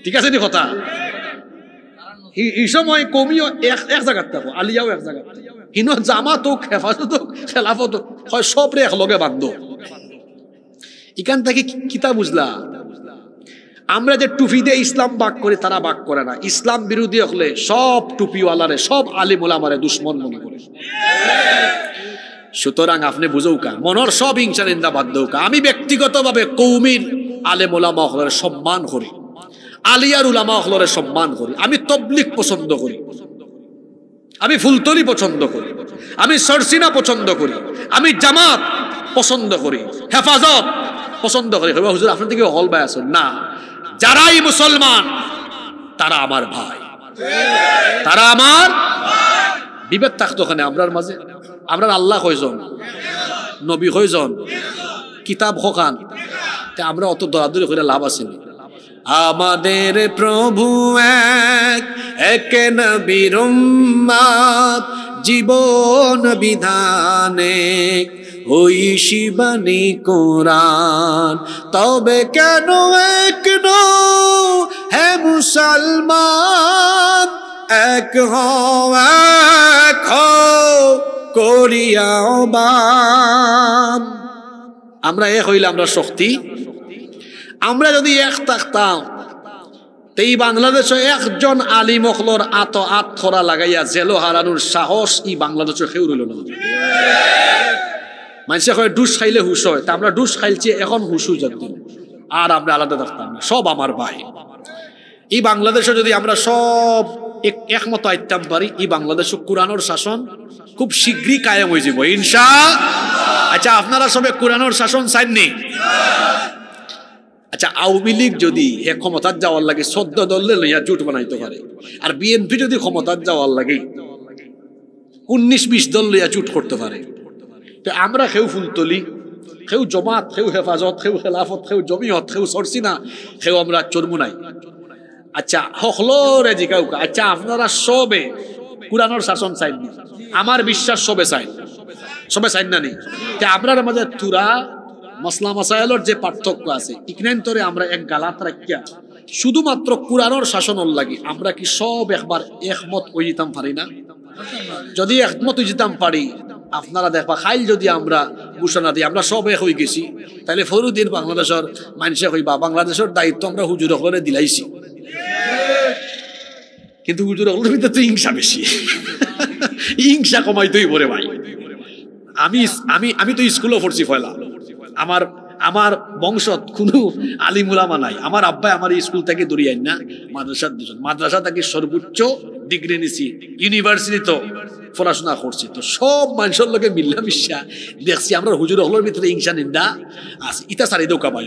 ঠিক আছে নি কথা? এই সময় কৌমিও এক জায়গায় থাকো, আলিয়াও এক জায়গায়, হিনো জামাত হোক, হেফাজত হোক, খেলাফত হোক, হয় সব রে এক লগে বান্ধ। এখান থেকে কিতা বুঝলা? আমরা যে টুপি দিয়ে ইসলাম বাক করি তারা বাক করে না। ইসলাম বিরোধী হলে সব টুপিওয়ালারে, সব আলিম ওলামারে দুশ্মন মনে করে। সুতরাং আপনি বুঝৌ কা, মনের সব হিংসা নিন্দা বাদ দৌ কা। আমি ব্যক্তিগতভাবে কৌমির আলেম ওলামা হলের সম্মান করি, আলিয়ার উলামা হলের সম্মান করি। আমি তবলিগ পছন্দ করি, আমি ফুলতলি পছন্দ করি, আমি সরসিনা পছন্দ করি, আমি জামাত পছন্দ করি, হেফাজত পছন্দ করি। হুজুর আপনার থেকে হল বাই আসেন না, যারাই মুসলমান তারা আমার ভাই, তারা আমার বিভেদ থাকতো ওখানে আমরার মাঝে। আমরা আল্লাহ কয়জন, নবী কয়জন, কিতাব হকান, আমরা অত দরাদরি করে লাভ আছে না। আমাদের প্রভু এক, এক নবীর উম্মত, জীবন বিধানে ওই শিবানী কোরআন। তবে কেন এক হে মুসলমান, এক হও এক হও করিয়া বান। আমরা এক হইলে আমরা শক্তি। আমরা যদি এক থাকতাম এই বাংলাদেশে একজন আলিম অখলর আত্মরা লাগাইয়া জেলো হারানোর সাহস ই বাংলাদেশে কেউ রইল না। মানুষে কয় ডুস খাইলে হুশ হয়, তা আমরা ডুস খাইছি এখন হুশ হয়ে যাত, আর আমরা আলাদা থাকতাম না। সব আমার ভাই। এই বাংলাদেশে যদি আমরা সব একমত আইতাম পারি, এই বাংলাদেশে কোরআনের শাসন খুব শীঘ্রই কায়েম হয়ে যাব ইনশাআল্লাহ। আচ্ছা, আপনারা সবে কোরআনের শাসন চাইননি? আচ্ছা, আওয়ামী লীগ যদি হে ক্ষমতার যাওয়ার লাগে 14 দলে লইয়া জোট বানাইতে পারে, আর বিএনপি যদি ক্ষমতার যাওয়ার লাগে 19-20 দল লইয়া জোট করতে পারে, তো আমরা কেউ ফুলতলি, কেউ জমাত, কেউ হেফাজত, কেউ খেলাফত, কেউ জমিয়ত, কেউ সরসিনা, কেউ আমরা চরমু নাই। আচ্ছা, হকলরে জিকাউ, আচ্ছা আপনারা সবে কোরআনের শাসন চাইন? আমার বিশ্বাস সবে চাইন, সবে চাইন না নেই? আপনার মাঝে তুরা মসলা মাসাইলের যে পার্থক্য আছে, ইকনান্তরে আমরা এক গালাত রাখিয়া শুধুমাত্র কোরআনের শাসনের লাগি আমরা কি সব একবার একমত হয়ে যেতাম পারি না? যদি একমত হয়ে যেতাম পারি, আপনারা দেখবা খাইল যদি আমরা ঘোষণা দিই আমরা সব এক হয়ে গেছি, তাহলে ফরুদিন বাংলাদেশের মানুষে হইবা বাংলাদেশের দায়িত্ব আমরা হুজুর হলে দিলাইছি। কিন্তু হুজুর হলের ভিতরে তো হিংসা বেশি, হিংসা কমাইতেই পড়ে ভাই। আমি আমি আমি তো স্কুলও পড়ছি পয়লা, আমার বংশত কোনো আলিমুলামা নাই। আমার আব্বাই আমার স্কুল থেকে দরিয়াই না, মাদ্রাসা থেকে সর্বোচ্চ ডিগ্রি নিছি, ইউনিভার্সিটি তো পড়াশোনা করছি। তো সব মানুষের লোকে মিল্লা মিশা দেখছি আমরা হুজুর হলের ভিতরে হিংসা নিন্দা আছে। ইটা সারি দৌকা ভাই,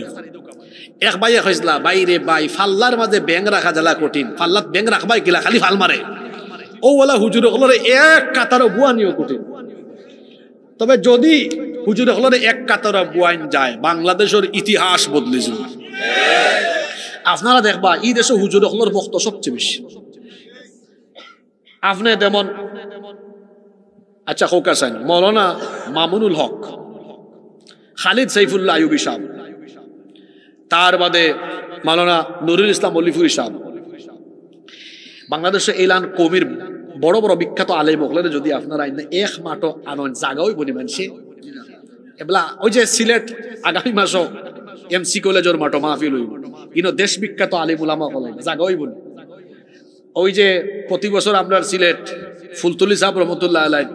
এক ভাইয়ে কইসলা বাইরে ভাই ফাল্লার মাঝে ব্যাং রাখা জ্বালা কঠিন, ফাল্লাত ব্যাং রাখবাই কিলা খালি ফাল মারে। ও ওলা হুজুর হলের এক কাতারও বুয়া নিও কঠিন। তবে যদি হুজুর হলের এক কাতারা বুয়াইন যায়, বাংলাদেশের ইতিহাস বদলে যাবে। আপনারা দেখবা এই দেশে হুজুর হলের বক্ত সবচেয়ে বেশি। আপনি যেমন আচ্ছা হোকাসাইন মৌলানা মামুনুল হক, খালিদ সাইফুল্লাহ আইয়ুবী সাহেব, তার বাদে মৌলানা নুরুল ইসলাম মল্লিফুরি সাহেব, বাংলাদেশে এলান কবির বড় বড় বিখ্যাত আলেম হলের যদি আপনারা এক মাঠো আনন্দ জাগাওই বনি মানছে এবলা। ওই যে সিলেট আগামী মাসও এমসি কলেজের মাঠো মাহফিল হইব, ইনো দেশ বিখ্যাত আলিম উলামা হলে জাগাওই বনি। ওই যে প্রতি বছর আপনার সিলেট ফুলতলি সাহেব রহমতুল্লাহ আলাই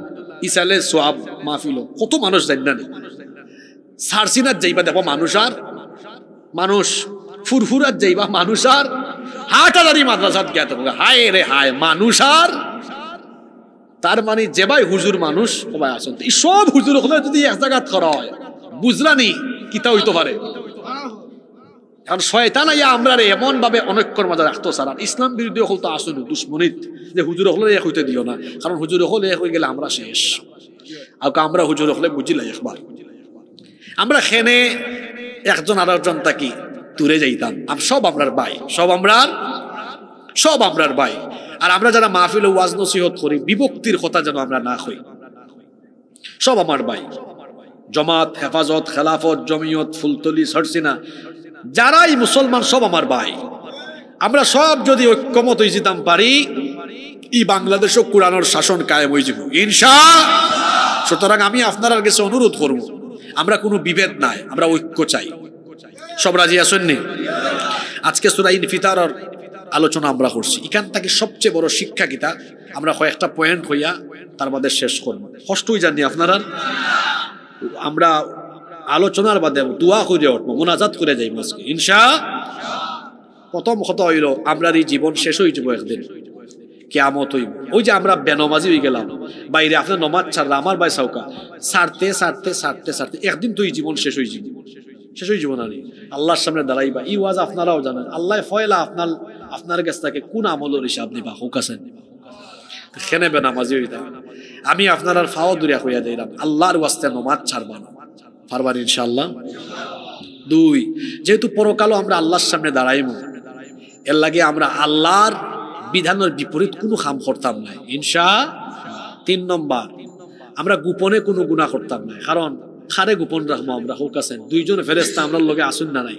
ইসালে সোয়াব মাহফিল, কত মানুষ জানি না। সারসিনাত যাইবা দেখো মানুষ আর মানুষ, ফুরফুরাত যাইবা মানুষ আর, হাটাদারি মাদ্রাসাত গিয়া তো হায় রে হায় মানুষ আর। তার মানে যে ভাই হুজুর মানুষ সবাই আসেন, এই সব হুজুর হলে যদি এক জায়গাত করা হয় বুঝলানি কিতা হইতে পারে। কারণ শয়তান আইয়া আমরা এমন ভাবে অনৈক্যর মাঝে রাখতো স্যার, আর ইসলাম বিরোধী হল তো আসুন দুশ্মনিত যে হুজুর হলে এক হইতে দিও না, কারণ হুজুর হলে এক হয়ে গেলে আমরা শেষ। আর আমরা হুজুর হলে বুঝিলাই একবার আমরা খেনে একজন আর একজন তাকি দূরে যাইতাম। সব আমরার ভাই, সব আমরার ভাই। আর আমরা যারা মাহফিল ওয়াজ নসিহত করি বিভক্তির কথা যেন আমরা না হই, সব আমার ভাই। জমাত, হেফাজত, খেলাফত, জমিয়ত, ফুলতলি, সরসিনা, যারাই মুসলমান সব আমার ভাই। আমরা সব যদি ঐক্যমত হয়ে যেতাম পারি, এই বাংলাদেশে কোরআনের শাসন কায়েম হয়ে যাব ইনশাআল্লাহ। সুতরাং আমি আপনার কাছে অনুরোধ করব, আমরা কোনো বিভেদ নাই, আমরা ঐক্য চাই। সব রাজি আছেন নি? আজকে সূরা ইনফিতারের আলোচনা আমরা করছি, এখান থেকে সবচেয়ে বড় শিক্ষা কিতা আমরা কয়েকটা পয়েন্ট হইয়া তার বাদে শেষ করবো। কষ্টই জানি আপনারা, আমরা আলোচনার বাদে দোয়া করে উঠবো, মুনাজাত করে যাইব আজকে ইনশাআল্লাহ। প্রথম কথা হইল আমরা এই জীবন শেষ হয়ে যাব একদিন, কিয়ামত হইব। ওই যে আমরা বেনমাজি হয়ে গেলাম বাইরে, আপনার নমাজ ছাড়লা আমার ভাই সাউকা ছাড়তে ছাড়তে ছাড়তে ছাড়তে একদিন তো এই জীবন শেষ হয়ে যাব, শেষ হয়ে যাব না। আল্লাহর সামনে দাঁড়াইবা। ই ওয়াজ আপনারাও জানেন, আল্লাহ ফয়লা আপনার কাছ থেকে কোন আমলের হিসাব নিবা হোক আছেন খেনে বেনামাজি হইতা আমি আপনার আর ফাও দূরে হইয়া দিলাম আল্লাহর ওয়াস্তে নমাজ ছাড়বা না পারবার ইনশাআল্লাহ। 2 যেহেতু পরকালও আমরা আল্লাহর সামনে দাঁড়াইমু এর লাগে আমরা আল্লাহর বিধানের বিপরীত কোনো কাম করতাম না ইনশাআল্লাহ। 3 নম্বর আমরা গোপনে কোনো গুনাহ করতাম না কারণ খারে গোপন রাখবো আমরা হোক আছেন 2 জন ফেরেশতা আমরা লগে আসুন না নাই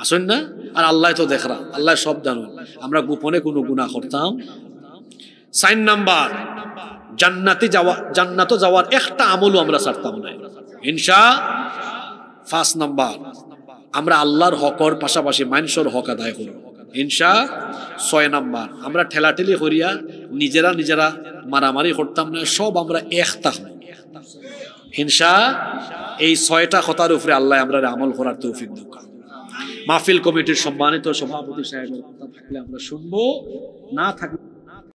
আসুন না আর আল্লাহ তো দেখরা আল্লাহ সব জানেন আমরা গোপনে কোনো গুনাহ করতাম। 4 নাম্বার জান্নাতে যাওয়ার একটা আমলও আমরা ছাড়তাম না ইনশাআল্লাহ। 5 নাম্বার আমরা আল্লাহর হকর পাশাপাশি মানুষের হক আদায় করব ইনশাআল্লাহ। 6 নাম্বার আমরা ঠেলাঠেলি করিয়া নিজেরা মারামারি করতাম না সব আমরা একতা হব ইনশাআল্লাহ। এই 6টা কথার উপরে আল্লাহ আমরা আমল করার তৌফিক দাও। মাহফিল কমিটির সম্মানিত সভাপতি সাহেবের কথা থাকলে আমরা শুনবো না থাকলে